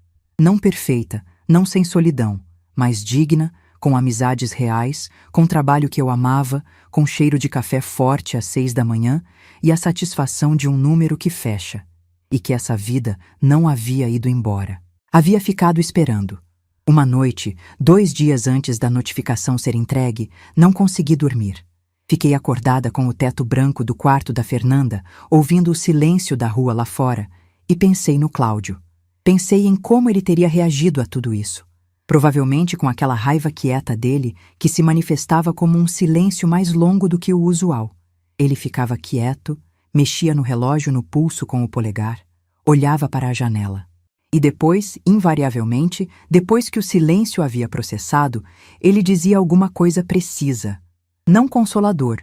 Não perfeita, não sem solidão, mas digna, com amizades reais, com trabalho que eu amava, com cheiro de café forte às 6 da manhã e a satisfação de um número que fecha. E que essa vida não havia ido embora. Havia ficado esperando. Uma noite, 2 dias antes da notificação ser entregue, não consegui dormir. Fiquei acordada com o teto branco do quarto da Fernanda, ouvindo o silêncio da rua lá fora, e pensei no Cláudio. Pensei em como ele teria reagido a tudo isso. Provavelmente com aquela raiva quieta dele, que se manifestava como um silêncio mais longo do que o usual. Ele ficava quieto, mexia no relógio no pulso com o polegar, olhava para a janela. E depois, invariavelmente, depois que o silêncio havia processado, ele dizia alguma coisa precisa. Não consolador,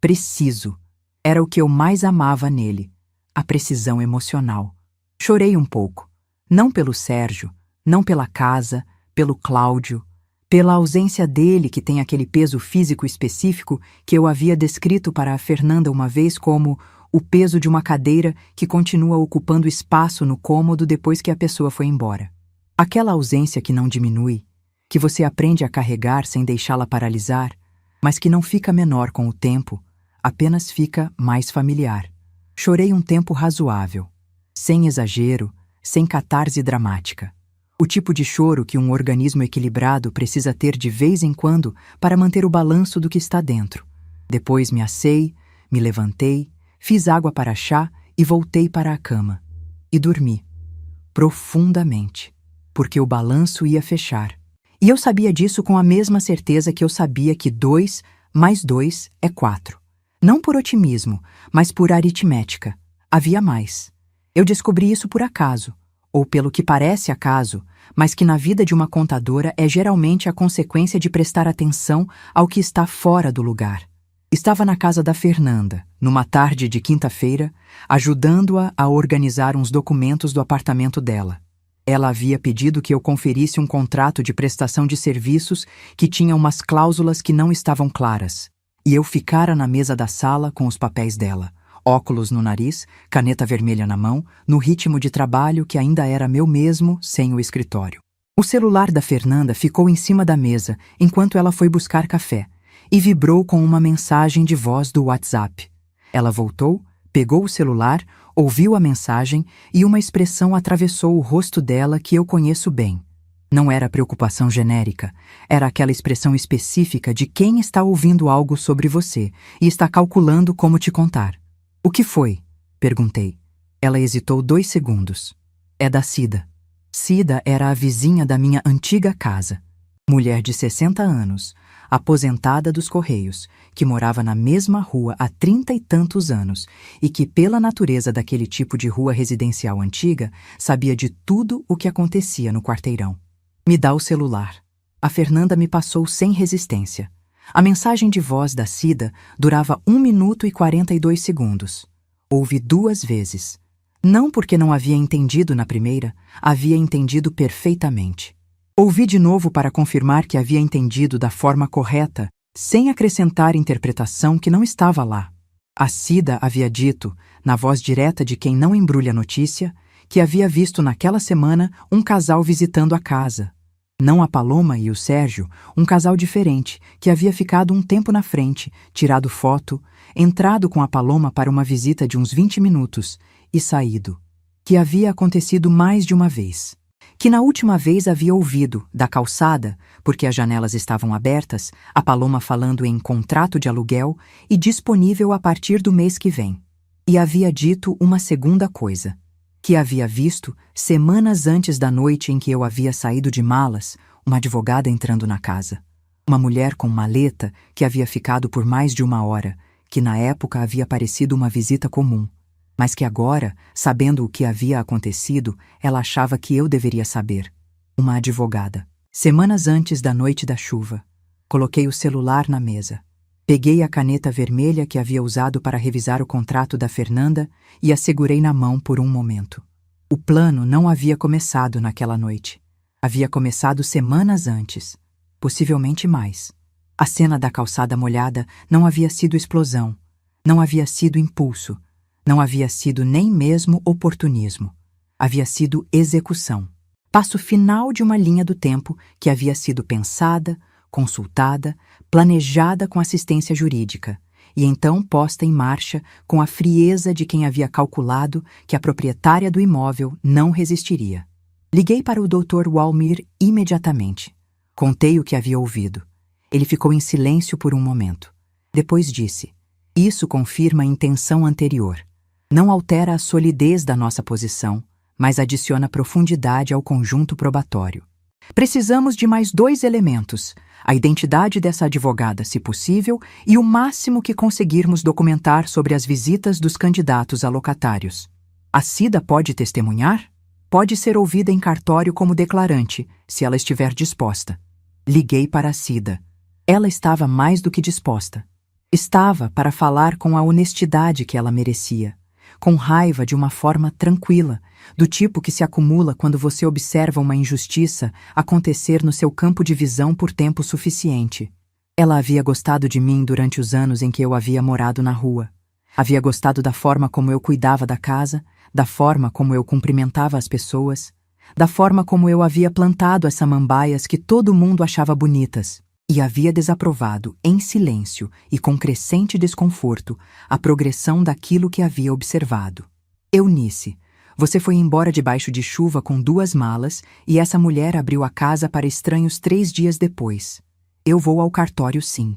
preciso. Era o que eu mais amava nele, a precisão emocional. Chorei um pouco. Não pelo Sérgio, não pela casa, pelo Cláudio, pela ausência dele que tem aquele peso físico específico que eu havia descrito para a Fernanda uma vez como o peso de uma cadeira que continua ocupando espaço no cômodo depois que a pessoa foi embora. Aquela ausência que não diminui, que você aprende a carregar sem deixá-la paralisar, mas que não fica menor com o tempo, apenas fica mais familiar. Chorei um tempo razoável, sem exagero, sem catarse dramática. O tipo de choro que um organismo equilibrado precisa ter de vez em quando para manter o balanço do que está dentro. Depois me assei, me levantei, fiz água para chá e voltei para a cama. E dormi, profundamente, porque o balanço ia fechar. E eu sabia disso com a mesma certeza que eu sabia que 2 mais 2 é 4. Não por otimismo, mas por aritmética. Havia mais. Eu descobri isso por acaso, ou pelo que parece acaso, mas que na vida de uma contadora é geralmente a consequência de prestar atenção ao que está fora do lugar. Estava na casa da Fernanda, numa tarde de quinta-feira, ajudando-a a organizar uns documentos do apartamento dela. Ela havia pedido que eu conferisse um contrato de prestação de serviços que tinha umas cláusulas que não estavam claras. E eu ficara na mesa da sala com os papéis dela, óculos no nariz, caneta vermelha na mão, no ritmo de trabalho que ainda era meu mesmo sem o escritório. O celular da Fernanda ficou em cima da mesa enquanto ela foi buscar café e vibrou com uma mensagem de voz do WhatsApp. Ela voltou, pegou o celular, ouviu a mensagem e uma expressão atravessou o rosto dela que eu conheço bem. Não era preocupação genérica, era aquela expressão específica de quem está ouvindo algo sobre você e está calculando como te contar. O que foi? Perguntei. Ela hesitou 2 segundos. É da Cida. Cida era a vizinha da minha antiga casa. Mulher de 60 anos, aposentada dos Correios, que morava na mesma rua há 30 e tantos anos e que, pela natureza daquele tipo de rua residencial antiga, sabia de tudo o que acontecia no quarteirão. Me dá o celular. A Fernanda me passou sem resistência. A mensagem de voz da Cida durava 1 minuto e 42 segundos. Ouvi 2 vezes. Não porque não havia entendido na primeira, havia entendido perfeitamente. Ouvi de novo para confirmar que havia entendido da forma correta, sem acrescentar interpretação que não estava lá. A Cida havia dito, na voz direta de quem não embrulha notícia, que havia visto naquela semana um casal visitando a casa. Não a Paloma e o Sérgio, um casal diferente, que havia ficado um tempo na frente, tirado foto, entrado com a Paloma para uma visita de uns 20 minutos e saído. Que havia acontecido mais de uma vez. Que na última vez havia ouvido, da calçada, porque as janelas estavam abertas, a Paloma falando em contrato de aluguel e disponível a partir do mês que vem. E havia dito uma segunda coisa. Que havia visto, semanas antes da noite em que eu havia saído de malas, uma advogada entrando na casa. Uma mulher com maleta que havia ficado por mais de uma hora, que na época havia parecido uma visita comum, mas que agora, sabendo o que havia acontecido, ela achava que eu deveria saber. Uma advogada. Semanas antes da noite da chuva, coloquei o celular na mesa. Peguei a caneta vermelha que havia usado para revisar o contrato da Fernanda e a segurei na mão por um momento. O plano não havia começado naquela noite. Havia começado semanas antes, possivelmente mais. A cena da calçada molhada não havia sido explosão, não havia sido impulso, não havia sido nem mesmo oportunismo. Havia sido execução. Passo final de uma linha do tempo que havia sido pensada, consultada, planejada com assistência jurídica, e então posta em marcha com a frieza de quem havia calculado que a proprietária do imóvel não resistiria. Liguei para o Dr. Walmir imediatamente. Contei o que havia ouvido. Ele ficou em silêncio por um momento. Depois disse: "Isso confirma a intenção anterior. Não altera a solidez da nossa posição, mas adiciona profundidade ao conjunto probatório. Precisamos de mais 2 elementos: a identidade dessa advogada, se possível, e o máximo que conseguirmos documentar sobre as visitas dos candidatos a locatários. A Cida pode testemunhar? Pode ser ouvida em cartório como declarante, se ela estiver disposta." Liguei para a Cida. Ela estava mais do que disposta. Estava para falar com a honestidade que ela merecia, com raiva de uma forma tranquila, do tipo que se acumula quando você observa uma injustiça acontecer no seu campo de visão por tempo suficiente. Ela havia gostado de mim durante os anos em que eu havia morado na rua. Havia gostado da forma como eu cuidava da casa, da forma como eu cumprimentava as pessoas, da forma como eu havia plantado as samambaias que todo mundo achava bonitas, e havia desaprovado, em silêncio e com crescente desconforto, a progressão daquilo que havia observado. Eunice, você foi embora debaixo de chuva com 2 malas e essa mulher abriu a casa para estranhos 3 dias depois. Eu vou ao cartório, sim.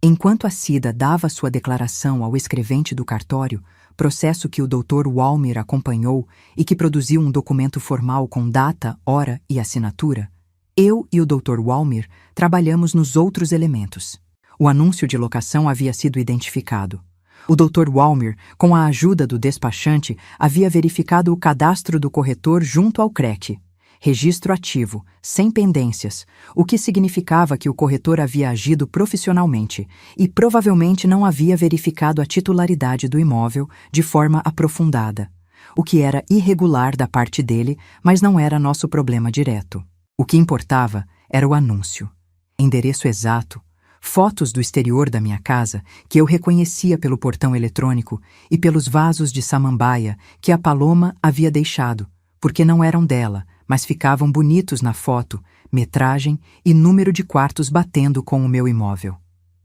Enquanto a Cida dava sua declaração ao escrevente do cartório, processo que o Dr. Walmir acompanhou e que produziu um documento formal com data, hora e assinatura, eu e o Dr. Walmir trabalhamos nos outros elementos. O anúncio de locação havia sido identificado. O Dr. Walmir, com a ajuda do despachante, havia verificado o cadastro do corretor junto ao CREC. Registro ativo, sem pendências, o que significava que o corretor havia agido profissionalmente e provavelmente não havia verificado a titularidade do imóvel de forma aprofundada, o que era irregular da parte dele, mas não era nosso problema direto. O que importava era o anúncio. Endereço exato, fotos do exterior da minha casa que eu reconhecia pelo portão eletrônico e pelos vasos de samambaia que a Paloma havia deixado, porque não eram dela, mas ficavam bonitos na foto, metragem e número de quartos batendo com o meu imóvel.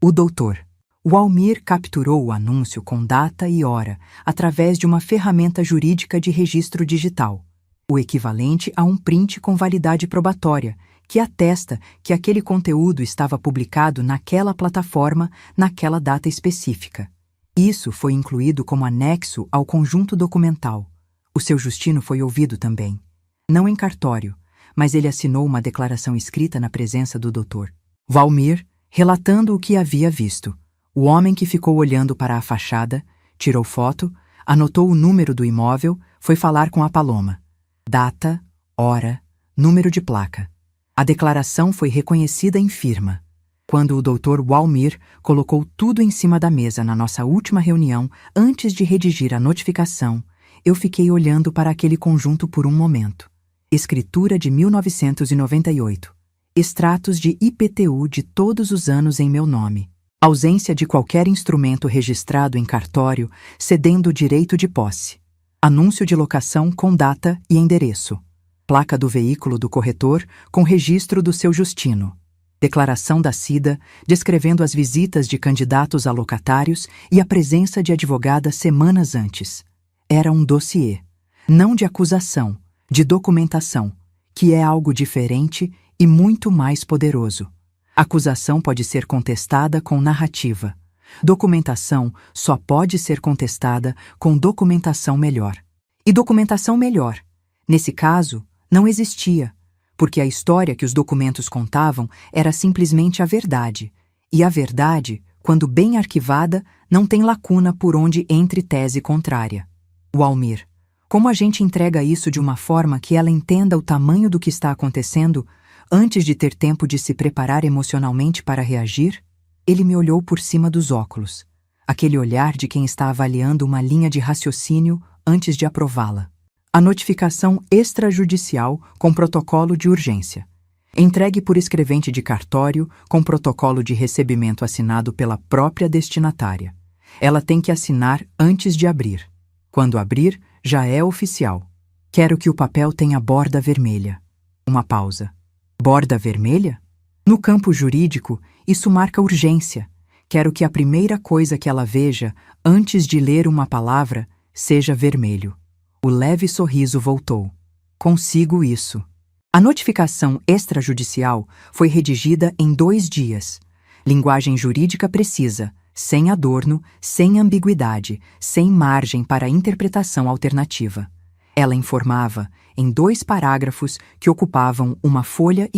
O doutor Walmir capturou o anúncio com data e hora através de uma ferramenta jurídica de registro digital, o equivalente a um print com validade probatória, que atesta que aquele conteúdo estava publicado naquela plataforma, naquela data específica. Isso foi incluído como anexo ao conjunto documental. O seu Justino foi ouvido também. Não em cartório, mas ele assinou uma declaração escrita na presença do Dr. Walmir, relatando o que havia visto. O homem que ficou olhando para a fachada, tirou foto, anotou o número do imóvel, foi falar com a Paloma. Data, hora, número de placa. A declaração foi reconhecida em firma. Quando o Dr. Walmir colocou tudo em cima da mesa na nossa última reunião, antes de redigir a notificação, eu fiquei olhando para aquele conjunto por um momento. Escritura de 1998. Extratos de IPTU de todos os anos em meu nome. Ausência de qualquer instrumento registrado em cartório cedendo o direito de posse. Anúncio de locação com data e endereço. placa do veículo do corretor com registro do seu Justino, declaração da CIDA descrevendo as visitas de candidatos a locatários e a presença de advogada semanas antes. Era um dossiê, não de acusação, de documentação, que é algo diferente e muito mais poderoso. Acusação pode ser contestada com narrativa. Documentação só pode ser contestada com documentação melhor. E documentação melhor, nesse caso, não existia, porque a história que os documentos contavam era simplesmente a verdade. E a verdade, quando bem arquivada, não tem lacuna por onde entre tese contrária. Walmir, como a gente entrega isso de uma forma que ela entenda o tamanho do que está acontecendo antes de ter tempo de se preparar emocionalmente para reagir? Ele me olhou por cima dos óculos, aquele olhar de quem está avaliando uma linha de raciocínio antes de aprová-la. A notificação extrajudicial com protocolo de urgência. Entregue por escrevente de cartório com protocolo de recebimento assinado pela própria destinatária. Ela tem que assinar antes de abrir. Quando abrir, já é oficial. Quero que o papel tenha borda vermelha. Uma pausa. Borda vermelha? No campo jurídico, isso marca urgência. Quero que a primeira coisa que ela veja, antes de ler uma palavra, seja vermelho. O leve sorriso voltou. Consigo isso. A notificação extrajudicial foi redigida em 2 dias. Linguagem jurídica precisa, sem adorno, sem ambiguidade, sem margem para interpretação alternativa. Ela informava, em 2 parágrafos que ocupavam 1,5 folha.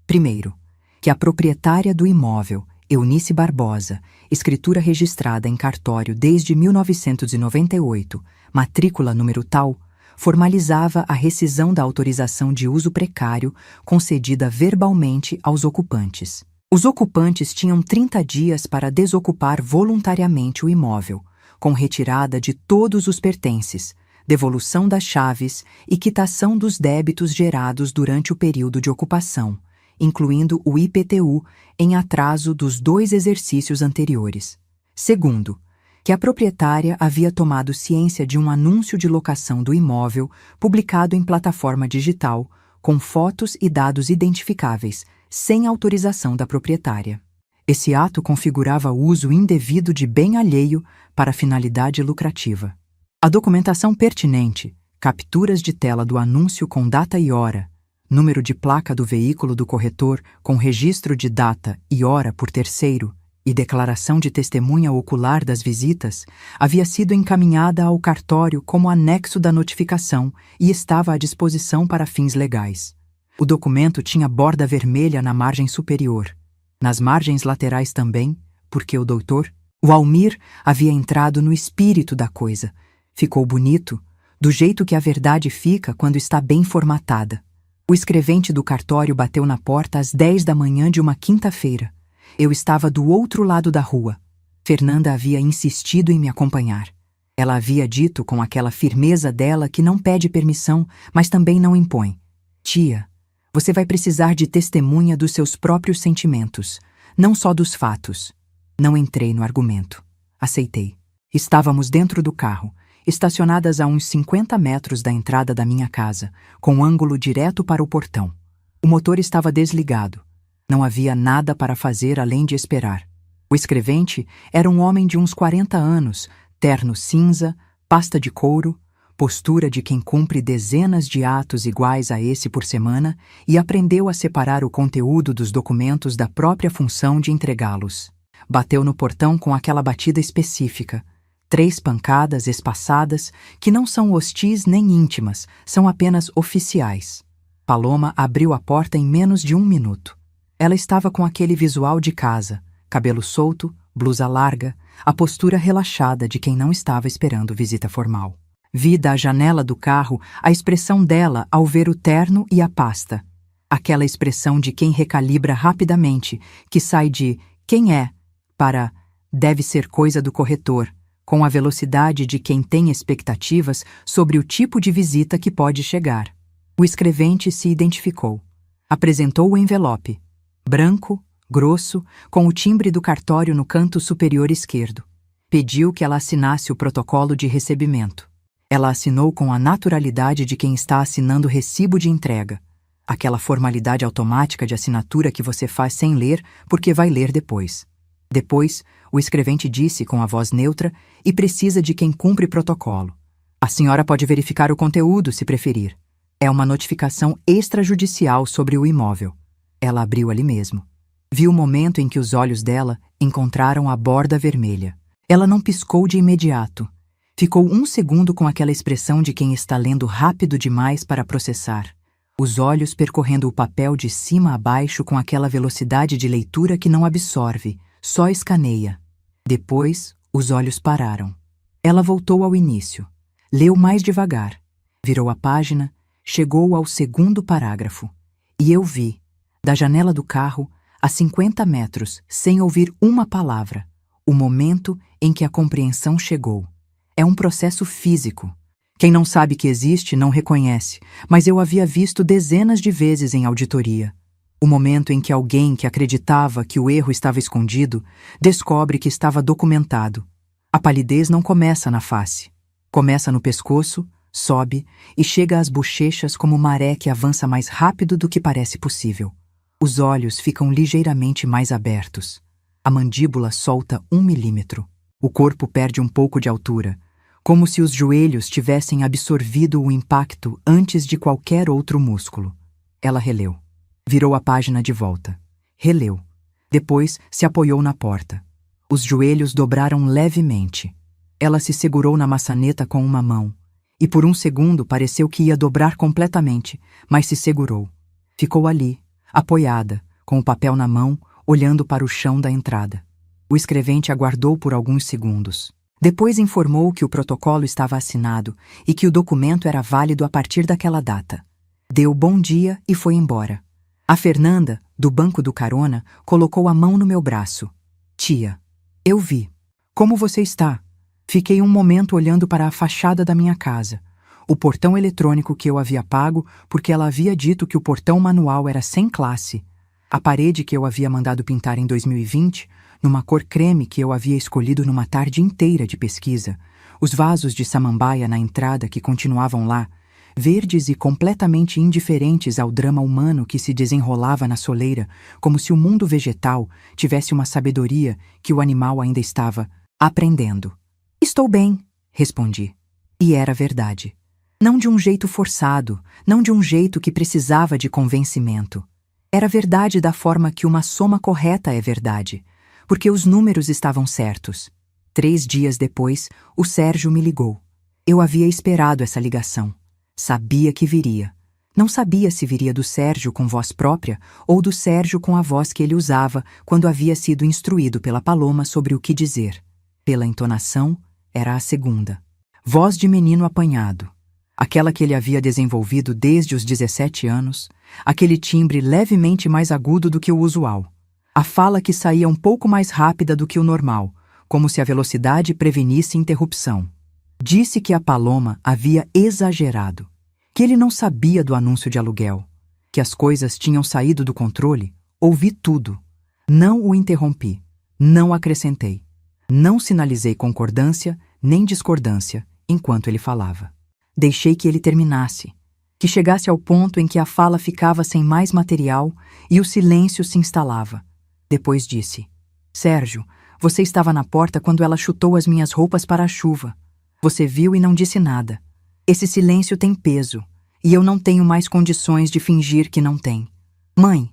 Primeiro, que a proprietária do imóvel, Eunice Barbosa, escritura registrada em cartório desde 1998, matrícula número tal, formalizava a rescisão da autorização de uso precário concedida verbalmente aos ocupantes. Os ocupantes tinham 30 dias para desocupar voluntariamente o imóvel, com retirada de todos os pertences, devolução das chaves e quitação dos débitos gerados durante o período de ocupação, incluindo o IPTU em atraso dos 2 exercícios anteriores. Segundo, que a proprietária havia tomado ciência de um anúncio de locação do imóvel publicado em plataforma digital, com fotos e dados identificáveis, sem autorização da proprietária. Esse ato configurava o uso indevido de bem alheio para finalidade lucrativa. A documentação pertinente, capturas de tela do anúncio com data e hora, número de placa do veículo do corretor com registro de data e hora por terceiro e declaração de testemunha ocular das visitas, havia sido encaminhada ao cartório como anexo da notificação e estava à disposição para fins legais. O documento tinha borda vermelha na margem superior. Nas margens laterais também, porque o doutor, Walmir, havia entrado no espírito da coisa. Ficou bonito, do jeito que a verdade fica quando está bem formatada. O escrevente do cartório bateu na porta às 10 da manhã de uma quinta-feira. Eu estava do outro lado da rua. Fernanda havia insistido em me acompanhar. Ela havia dito com aquela firmeza dela que não pede permissão, mas também não impõe. Tia, você vai precisar de testemunha dos seus próprios sentimentos, não só dos fatos. Não entrei no argumento. Aceitei. Estávamos dentro do carro, estacionadas a uns 50 metros da entrada da minha casa, com ângulo direto para o portão. O motor estava desligado. Não havia nada para fazer além de esperar. O escrevente era um homem de uns 40 anos, terno cinza, pasta de couro, postura de quem cumpre dezenas de atos iguais a esse por semana e aprendeu a separar o conteúdo dos documentos da própria função de entregá-los. Bateu no portão com aquela batida específica. 3 pancadas espaçadas que não são hostis nem íntimas, são apenas oficiais. Paloma abriu a porta em menos de 1 minuto. Ela estava com aquele visual de casa, cabelo solto, blusa larga, a postura relaxada de quem não estava esperando visita formal. Vi da janela do carro a expressão dela ao ver o terno e a pasta. Aquela expressão de quem recalibra rapidamente, que sai de "quem é" para "deve ser coisa do corretor", com a velocidade de quem tem expectativas sobre o tipo de visita que pode chegar. O escrevente se identificou. Apresentou o envelope. Branco, grosso, com o timbre do cartório no canto superior esquerdo. Pediu que ela assinasse o protocolo de recebimento. Ela assinou com a naturalidade de quem está assinando recibo de entrega. Aquela formalidade automática de assinatura que você faz sem ler, porque vai ler depois. Depois, o escrevente disse com a voz neutra e precisa de quem cumpre protocolo. A senhora pode verificar o conteúdo, se preferir. É uma notificação extrajudicial sobre o imóvel. Ela abriu ali mesmo. Vi o momento em que os olhos dela encontraram a borda vermelha. Ela não piscou de imediato. Ficou um segundo com aquela expressão de quem está lendo rápido demais para processar. Os olhos percorrendo o papel de cima a baixo com aquela velocidade de leitura que não absorve, só escaneia. Depois, os olhos pararam. Ela voltou ao início. Leu mais devagar. Virou a página, chegou ao segundo parágrafo. E eu vi, da janela do carro, a 50 metros, sem ouvir uma palavra, o momento em que a compreensão chegou. É um processo físico. Quem não sabe que existe não reconhece, mas eu havia visto dezenas de vezes em auditoria. O momento em que alguém que acreditava que o erro estava escondido, descobre que estava documentado. A palidez não começa na face. Começa no pescoço, sobe e chega às bochechas como maré que avança mais rápido do que parece possível. Os olhos ficam ligeiramente mais abertos. A mandíbula solta 1 milímetro. O corpo perde um pouco de altura, como se os joelhos tivessem absorvido o impacto antes de qualquer outro músculo. Ela releu. Virou a página de volta. Releu. Depois se apoiou na porta. Os joelhos dobraram levemente. Ela se segurou na maçaneta com uma mão. E por um segundo pareceu que ia dobrar completamente, mas se segurou. Ficou ali, apoiada, com o papel na mão, olhando para o chão da entrada. O escrevente aguardou por alguns segundos. Depois informou que o protocolo estava assinado e que o documento era válido a partir daquela data. Deu bom dia e foi embora. A Fernanda, do banco do carona, colocou a mão no meu braço. Tia, eu vi. Como você está? Fiquei um momento olhando para a fachada da minha casa. O portão eletrônico que eu havia pago porque ela havia dito que o portão manual era sem classe. A parede que eu havia mandado pintar em 2020, numa cor creme que eu havia escolhido numa tarde inteira de pesquisa, os vasos de samambaia na entrada que continuavam lá, verdes e completamente indiferentes ao drama humano que se desenrolava na soleira, como se o mundo vegetal tivesse uma sabedoria que o animal ainda estava aprendendo. Estou bem, respondi. E era verdade. Não de um jeito forçado, não de um jeito que precisava de convencimento. Era verdade da forma que uma soma correta é verdade, porque os números estavam certos. 3 dias depois, o Sérgio me ligou. Eu havia esperado essa ligação. Sabia que viria. Não sabia se viria do Sérgio com voz própria ou do Sérgio com a voz que ele usava quando havia sido instruído pela Paloma sobre o que dizer. Pela entonação, era a segunda. Voz de menino apanhado. Aquela que ele havia desenvolvido desde os 17 anos, aquele timbre levemente mais agudo do que o usual. A fala que saía um pouco mais rápida do que o normal, como se a velocidade prevenisse interrupção. Disse que a Paloma havia exagerado, que ele não sabia do anúncio de aluguel, que as coisas tinham saído do controle. Ouvi tudo. Não o interrompi, não acrescentei. Não sinalizei concordância nem discordância enquanto ele falava. Deixei que ele terminasse, que chegasse ao ponto em que a fala ficava sem mais material e o silêncio se instalava. Depois disse: Sérgio, você estava na porta quando ela chutou as minhas roupas para a chuva. Você viu e não disse nada. Esse silêncio tem peso, e eu não tenho mais condições de fingir que não tem. Mãe,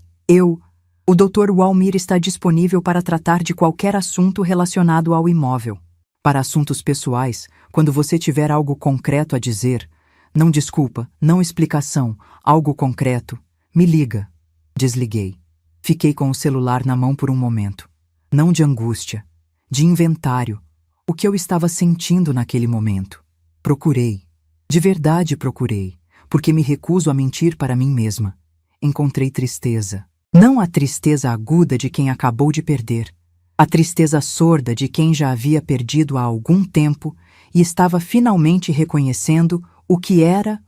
o Dr. Walmir está disponível para tratar de qualquer assunto relacionado ao imóvel. Para assuntos pessoais, quando você tiver algo concreto a dizer, não desculpa, não explicação, algo concreto, me liga. Desliguei. Fiquei com o celular na mão por um momento. Não de angústia, de inventário. O que eu estava sentindo naquele momento. Procurei. De verdade procurei, porque me recuso a mentir para mim mesma. Encontrei tristeza. Não a tristeza aguda de quem acabou de perder. A tristeza sorda de quem já havia perdido há algum tempo e estava finalmente reconhecendo o que era,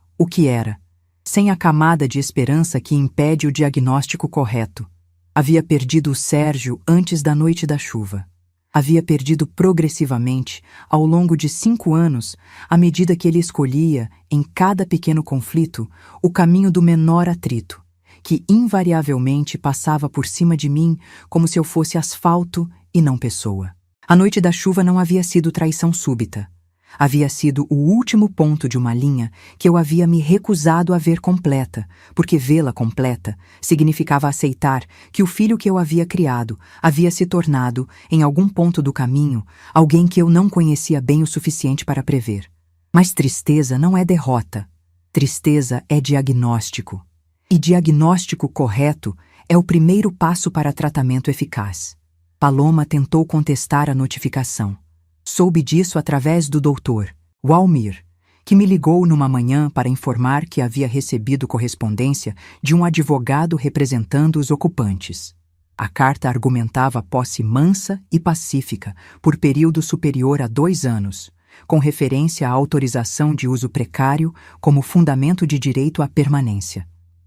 sem a camada de esperança que impede o diagnóstico correto. Havia perdido o Sérgio antes da noite da chuva. Havia perdido progressivamente, ao longo de 5 anos, à medida que ele escolhia, em cada pequeno conflito, o caminho do menor atrito, que invariavelmente passava por cima de mim como se eu fosse asfalto e não pessoa. A noite da chuva não havia sido traição súbita. Havia sido o último ponto de uma linha que eu havia me recusado a ver completa, porque vê-la completa significava aceitar que o filho que eu havia criado havia se tornado, em algum ponto do caminho, alguém que eu não conhecia bem o suficiente para prever. Mas tristeza não é derrota. Tristeza é diagnóstico. E diagnóstico correto é o primeiro passo para tratamento eficaz. Paloma tentou contestar a notificação. Soube disso através do Dr. Walmir, que me ligou numa manhã para informar que havia recebido correspondência de um advogado representando os ocupantes. A carta argumentava posse mansa e pacífica por período superior a 2 anos, com referência à autorização de uso precário como fundamento de direito à permanência.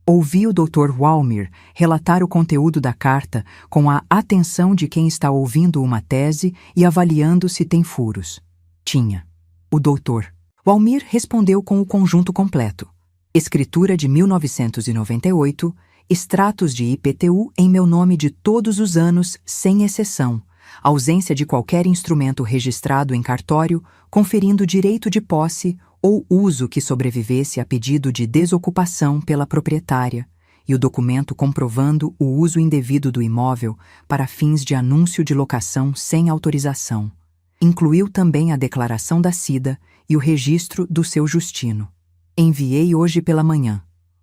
Ouvi o Dr. Walmir relatar o conteúdo da carta com a atenção de quem está ouvindo uma tese e avaliando se tem furos. Tinha. O Dr. Walmir respondeu com o conjunto completo. Escritura de 1998, extratos de IPTU em meu nome de todos os anos, sem exceção, ausência de qualquer instrumento registrado em cartório, conferindo direito de posse ou uso que sobrevivesse a pedido de desocupação pela proprietária, e o documento comprovando o uso indevido do imóvel para fins de anúncio de locação sem autorização. Incluiu também a declaração da Cida e o registro do seu Justino. Enviei hoje pela manhã.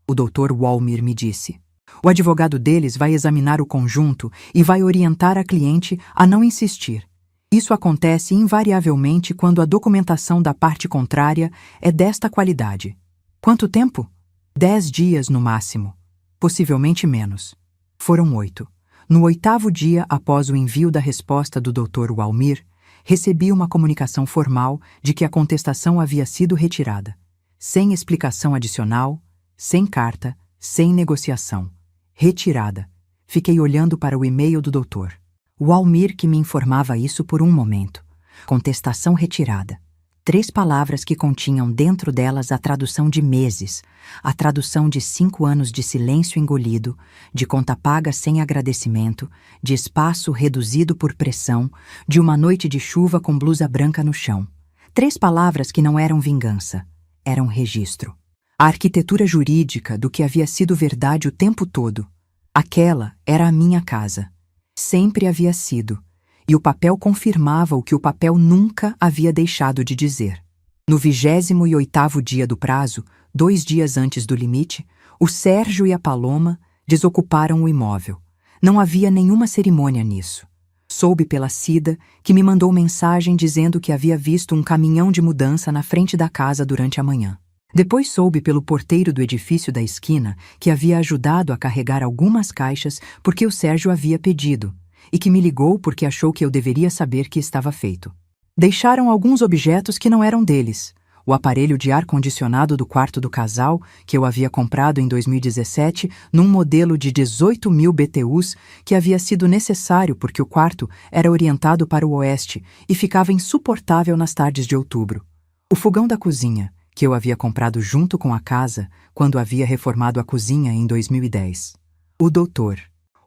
O Dr. Walmir me disse. O advogado deles vai examinar o conjunto e vai orientar a cliente a não insistir. Isso acontece invariavelmente quando a documentação da parte contrária é desta qualidade. Quanto tempo? 10 dias no máximo. Possivelmente menos. Foram 8. No 8º dia após o envio da resposta do Dr. Walmir, recebi uma comunicação formal de que a contestação havia sido retirada. Sem explicação adicional, sem carta, sem negociação. Retirada. Fiquei olhando para o e-mail do doutor. Walmir que me informava isso por um momento. Contestação retirada. 3 palavras que continham dentro delas a tradução de meses, a tradução de 5 anos de silêncio engolido, de conta paga sem agradecimento, de espaço reduzido por pressão, de uma noite de chuva com blusa branca no chão. 3 palavras que não eram vingança, eram registro. A arquitetura jurídica do que havia sido verdade o tempo todo. Aquela era a minha casa. Sempre havia sido, e o papel confirmava o que o papel nunca havia deixado de dizer. No 28º dia do prazo, 2 dias antes do limite, o Sérgio e a Paloma desocuparam o imóvel. Não havia nenhuma cerimônia nisso. Soube pela Cida, que me mandou mensagem dizendo que havia visto um caminhão de mudança na frente da casa durante a manhã. Depois soube pelo porteiro do edifício da esquina que havia ajudado a carregar algumas caixas porque o Sérgio havia pedido, e que me ligou porque achou que eu deveria saber que estava feito. Deixaram alguns objetos que não eram deles. O aparelho de ar-condicionado do quarto do casal, que eu havia comprado em 2017, num modelo de 18.000 BTUs, que havia sido necessário porque o quarto era orientado para o oeste e ficava insuportável nas tardes de outubro. O fogão da cozinha, que eu havia comprado junto com a casa quando havia reformado a cozinha em 2010. O doutor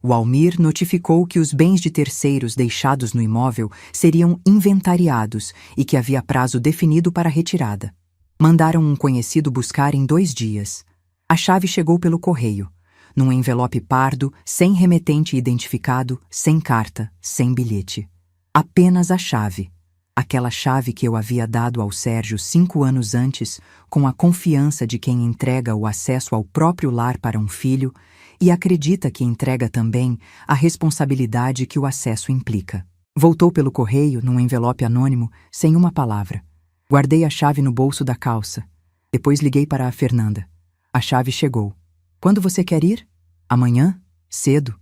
Walmir notificou que os bens de terceiros deixados no imóvel seriam inventariados e que havia prazo definido para retirada. Mandaram um conhecido buscar em 2 dias. A chave chegou pelo correio, num envelope pardo, sem remetente identificado, sem carta, sem bilhete. Apenas a chave. Aquela chave que eu havia dado ao Sérgio 5 anos antes, com a confiança de quem entrega o acesso ao próprio lar para um filho e acredita que entrega também a responsabilidade que o acesso implica. Voltou pelo correio num envelope anônimo, sem uma palavra. Guardei a chave no bolso da calça. Depois liguei para a Fernanda. A chave chegou. Quando você quer ir? Amanhã? Cedo.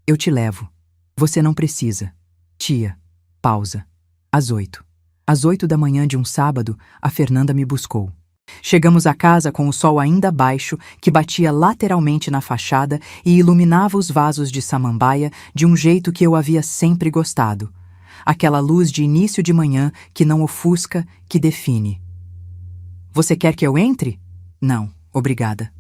Eu te levo. Você não precisa. Tia. Pausa. Às 8. Às 8 da manhã de um sábado, a Fernanda me buscou. Chegamos à casa com o sol ainda baixo, que batia lateralmente na fachada e iluminava os vasos de samambaia de um jeito que eu havia sempre gostado. aquela luz de início de manhã que não ofusca, que define. Você quer que eu entre? Não, obrigada.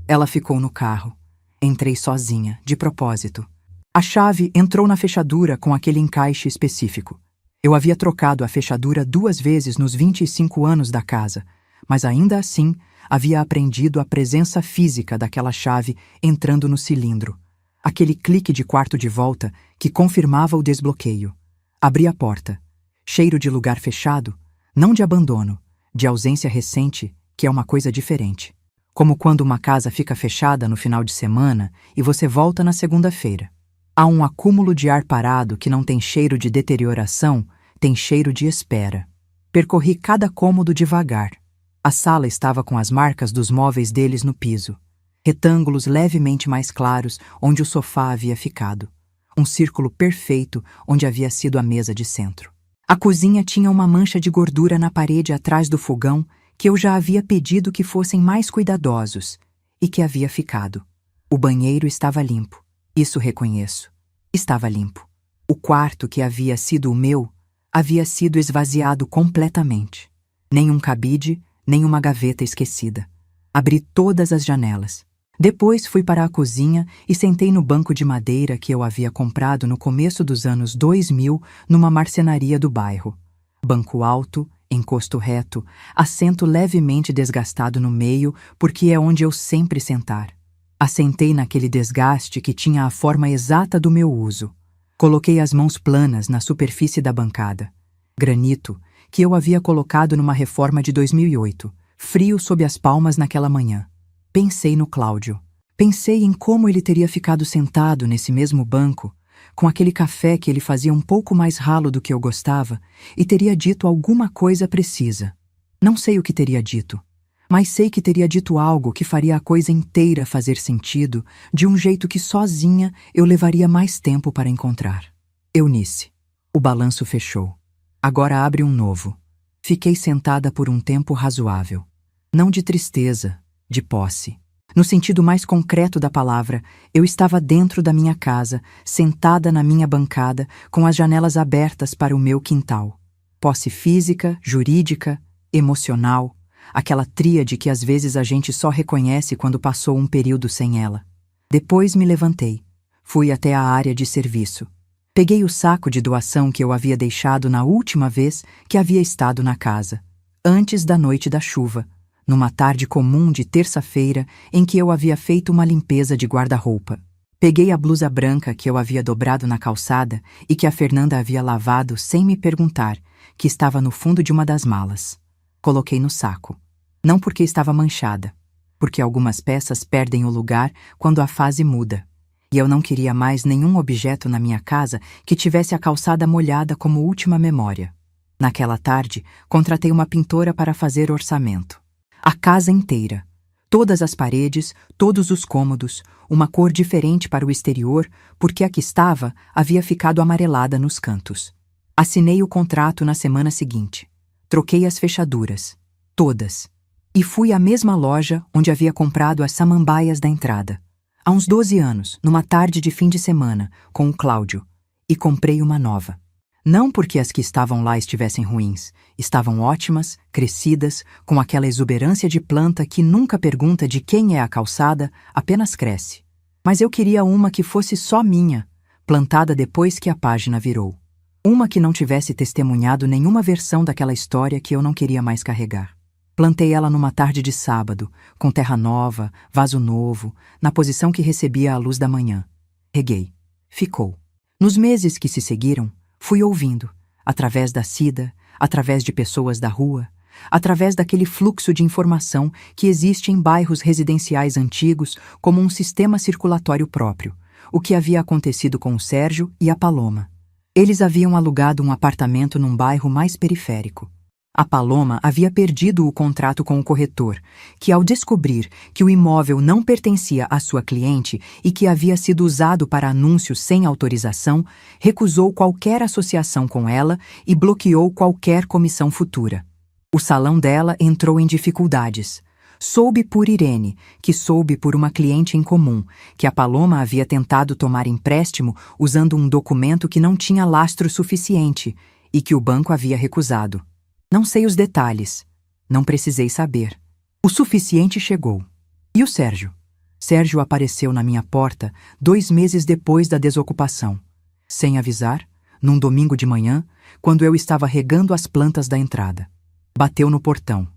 Ela ficou no carro. Entrei sozinha, de propósito. A chave entrou na fechadura com aquele encaixe específico. Eu havia trocado a fechadura 2 vezes nos 25 anos da casa, mas ainda assim havia aprendido a presença física daquela chave entrando no cilindro. Aquele clique de quarto de volta que confirmava o desbloqueio. Abri a porta. Cheiro de lugar fechado, não de abandono, de ausência recente, que é uma coisa diferente. Como quando uma casa fica fechada no final de semana e você volta na segunda-feira. Há um acúmulo de ar parado que não tem cheiro de deterioração, tem cheiro de espera. Percorri cada cômodo devagar. A sala estava com as marcas dos móveis deles no piso. Retângulos levemente mais claros onde o sofá havia ficado. Um círculo perfeito onde havia sido a mesa de centro. A cozinha tinha uma mancha de gordura na parede atrás do fogão que eu já havia pedido que fossem mais cuidadosos e que havia ficado. O banheiro estava limpo. Isso reconheço. Estava limpo. O quarto que havia sido o meu havia sido esvaziado completamente. Nem um cabide, nem uma gaveta esquecida. Abri todas as janelas. Depois fui para a cozinha e sentei no banco de madeira que eu havia comprado no começo dos anos 2000 numa marcenaria do bairro. Banco alto, encosto reto, assento levemente desgastado no meio, porque é onde eu sempre sentar. Assentei naquele desgaste que tinha a forma exata do meu uso. Coloquei as mãos planas na superfície da bancada. Granito, que eu havia colocado numa reforma de 2008, frio sob as palmas naquela manhã. Pensei no Cláudio. Pensei em como ele teria ficado sentado nesse mesmo banco, com aquele café que ele fazia um pouco mais ralo do que eu gostava, e teria dito alguma coisa precisa. Não sei o que teria dito, mas sei que teria dito algo que faria a coisa inteira fazer sentido, de um jeito que sozinha eu levaria mais tempo para encontrar. Eunice. O balanço fechou. Agora abre um novo. Fiquei sentada por um tempo razoável. Não de tristeza, de posse. No sentido mais concreto da palavra, eu estava dentro da minha casa, sentada na minha bancada, com as janelas abertas para o meu quintal. Posse física, jurídica, emocional, aquela tríade que às vezes a gente só reconhece quando passou um período sem ela. Depois me levantei. Fui até a área de serviço. Peguei o saco de doação que eu havia deixado na última vez que havia estado na casa, antes da noite da chuva, numa tarde comum de terça-feira em que eu havia feito uma limpeza de guarda-roupa. Peguei a blusa branca que eu havia dobrado na calçada e que a Fernanda havia lavado sem me perguntar, que estava no fundo de uma das malas. Coloquei no saco. Não porque estava manchada, porque algumas peças perdem o lugar quando a fase muda. E eu não queria mais nenhum objeto na minha casa que tivesse a calçada molhada como última memória. Naquela tarde, contratei uma pintora para fazer orçamento. A casa inteira. Todas as paredes, todos os cômodos, uma cor diferente para o exterior, porque a que estava havia ficado amarelada nos cantos. Assinei o contrato na semana seguinte. Troquei as fechaduras. Todas. E fui à mesma loja onde havia comprado as samambaias da entrada. Há uns 12 anos, numa tarde de fim de semana, com o Cláudio. E comprei uma nova. Não porque as que estavam lá estivessem ruins. Estavam ótimas, crescidas, com aquela exuberância de planta que nunca pergunta de quem é a calçada, apenas cresce. Mas eu queria uma que fosse só minha, plantada depois que a página virou. Uma que não tivesse testemunhado nenhuma versão daquela história que eu não queria mais carregar. Plantei ela numa tarde de sábado, com terra nova, vaso novo, na posição que recebia a luz da manhã. Reguei. Ficou. Nos meses que se seguiram, fui ouvindo, através da Cida, através de pessoas da rua, através daquele fluxo de informação que existe em bairros residenciais antigos como um sistema circulatório próprio, o que havia acontecido com o Sérgio e a Paloma. Eles haviam alugado um apartamento num bairro mais periférico. A Paloma havia perdido o contrato com o corretor, que ao descobrir que o imóvel não pertencia à sua cliente e que havia sido usado para anúncios sem autorização, recusou qualquer associação com ela e bloqueou qualquer comissão futura. O salão dela entrou em dificuldades. Soube por Irene, que soube por uma cliente em comum, que a Paloma havia tentado tomar empréstimo usando um documento que não tinha lastro suficiente e que o banco havia recusado. Não sei os detalhes. Não precisei saber. O suficiente chegou. E o Sérgio? Sérgio apareceu na minha porta 2 meses depois da desocupação. Sem avisar, num domingo de manhã, quando eu estava regando as plantas da entrada. Bateu no portão.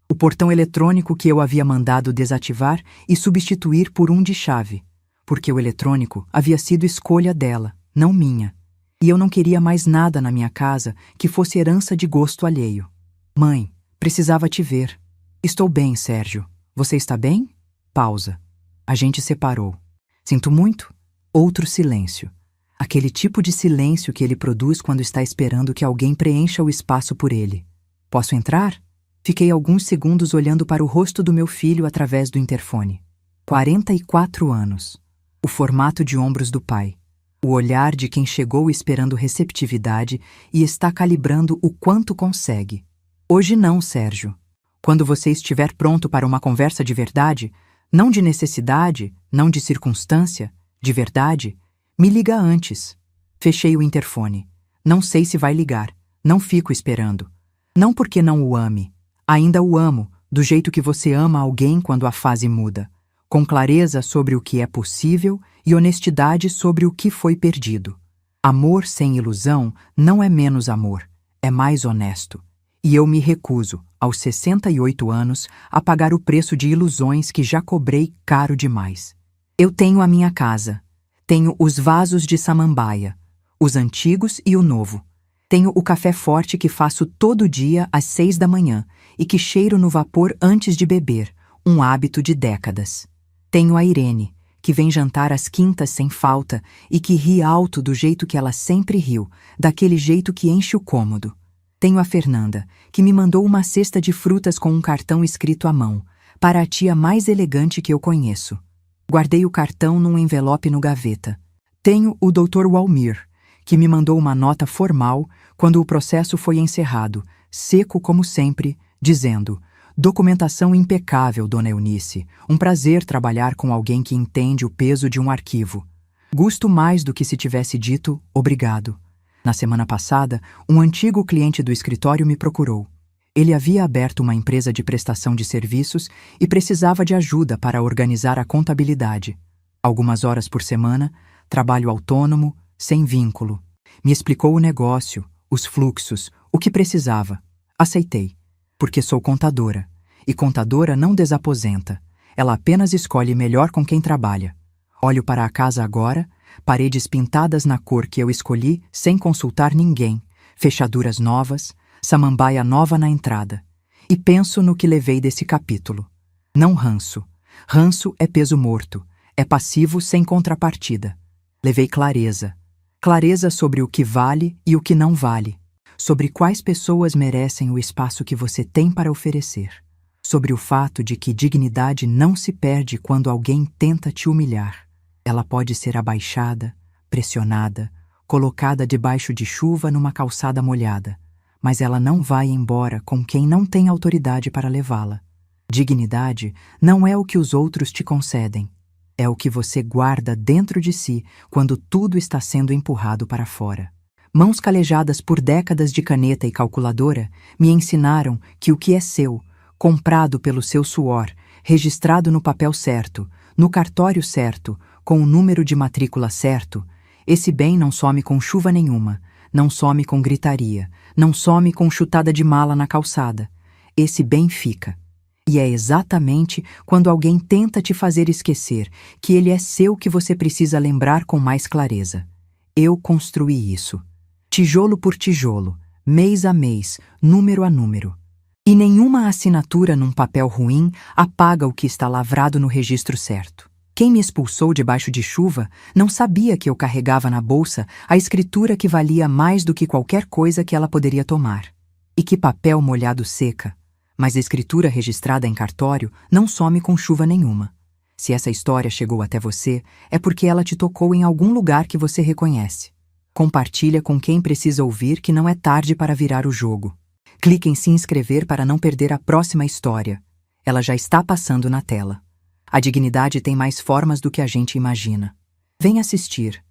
O portão eletrônico que eu havia mandado desativar e substituir por um de chave, porque o eletrônico havia sido escolha dela, não minha, e eu não queria mais nada na minha casa que fosse herança de gosto alheio. Mãe, precisava te ver. Estou bem, Sérgio. Você está bem? Pausa. A gente separou. Sinto muito. Outro silêncio. Aquele tipo de silêncio que ele produz quando está esperando que alguém preencha o espaço por ele. Posso entrar? Fiquei alguns segundos olhando para o rosto do meu filho através do interfone. 44 anos. O formato de ombros do pai. O olhar de quem chegou esperando receptividade e está calibrando o quanto consegue. Hoje não, Sérgio. Quando você estiver pronto para uma conversa de verdade, não de necessidade, não de circunstância, de verdade, me liga antes. Fechei o interfone. Não sei se vai ligar. Não fico esperando. Não porque não o ame. Ainda o amo, do jeito que você ama alguém quando a fase muda, com clareza sobre o que é possível e honestidade sobre o que foi perdido. Amor sem ilusão não é menos amor, é mais honesto. E eu me recuso, aos 68 anos, a pagar o preço de ilusões que já cobrei caro demais. Eu tenho a minha casa. Tenho os vasos de samambaia, os antigos e o novo. Tenho o café forte que faço todo dia às 6 da manhã e que cheiro no vapor antes de beber, um hábito de décadas. Tenho a Irene, que vem jantar às quintas sem falta e que ri alto do jeito que ela sempre riu, daquele jeito que enche o cômodo. Tenho a Fernanda, que me mandou uma cesta de frutas com um cartão escrito à mão, para a tia mais elegante que eu conheço. Guardei o cartão num envelope no gaveta. Tenho o Dr. Walmir, que me mandou uma nota formal quando o processo foi encerrado, seco como sempre, dizendo: documentação impecável, Dona Eunice. Um prazer trabalhar com alguém que entende o peso de um arquivo. Gosto mais do que se tivesse dito obrigado. Na semana passada, um antigo cliente do escritório me procurou. Ele havia aberto uma empresa de prestação de serviços e precisava de ajuda para organizar a contabilidade. Algumas horas por semana, trabalho autônomo, sem vínculo. Me explicou o negócio, os fluxos, o que precisava. Aceitei, porque sou contadora. E contadora não desaposenta. Ela apenas escolhe melhor com quem trabalha. Olho para a casa agora, paredes pintadas na cor que eu escolhi sem consultar ninguém, fechaduras novas, samambaia nova na entrada. E penso no que levei desse capítulo. Não ranço. Ranço é peso morto. É passivo sem contrapartida. Levei clareza. Clareza sobre o que vale e o que não vale. Sobre quais pessoas merecem o espaço que você tem para oferecer. Sobre o fato de que dignidade não se perde quando alguém tenta te humilhar. Ela pode ser abaixada, pressionada, colocada debaixo de chuva numa calçada molhada, mas ela não vai embora com quem não tem autoridade para levá-la. Dignidade não é o que os outros te concedem, é o que você guarda dentro de si quando tudo está sendo empurrado para fora. Mãos calejadas por décadas de caneta e calculadora me ensinaram que o que é seu, comprado pelo seu suor, registrado no papel certo, no cartório certo, com o número de matrícula certo, esse bem não some com chuva nenhuma, não some com gritaria, não some com chutada de mala na calçada. Esse bem fica. E é exatamente quando alguém tenta te fazer esquecer que ele é seu que você precisa lembrar com mais clareza. Eu construí isso. Tijolo por tijolo, mês a mês, número a número. E nenhuma assinatura num papel ruim apaga o que está lavrado no registro certo. Quem me expulsou debaixo de chuva não sabia que eu carregava na bolsa a escritura que valia mais do que qualquer coisa que ela poderia tomar. E que papel molhado seca. Mas a escritura registrada em cartório não some com chuva nenhuma. Se essa história chegou até você, é porque ela te tocou em algum lugar que você reconhece. Compartilha com quem precisa ouvir que não é tarde para virar o jogo. Clique em se inscrever para não perder a próxima história. Ela já está passando na tela. A dignidade tem mais formas do que a gente imagina. Vem assistir.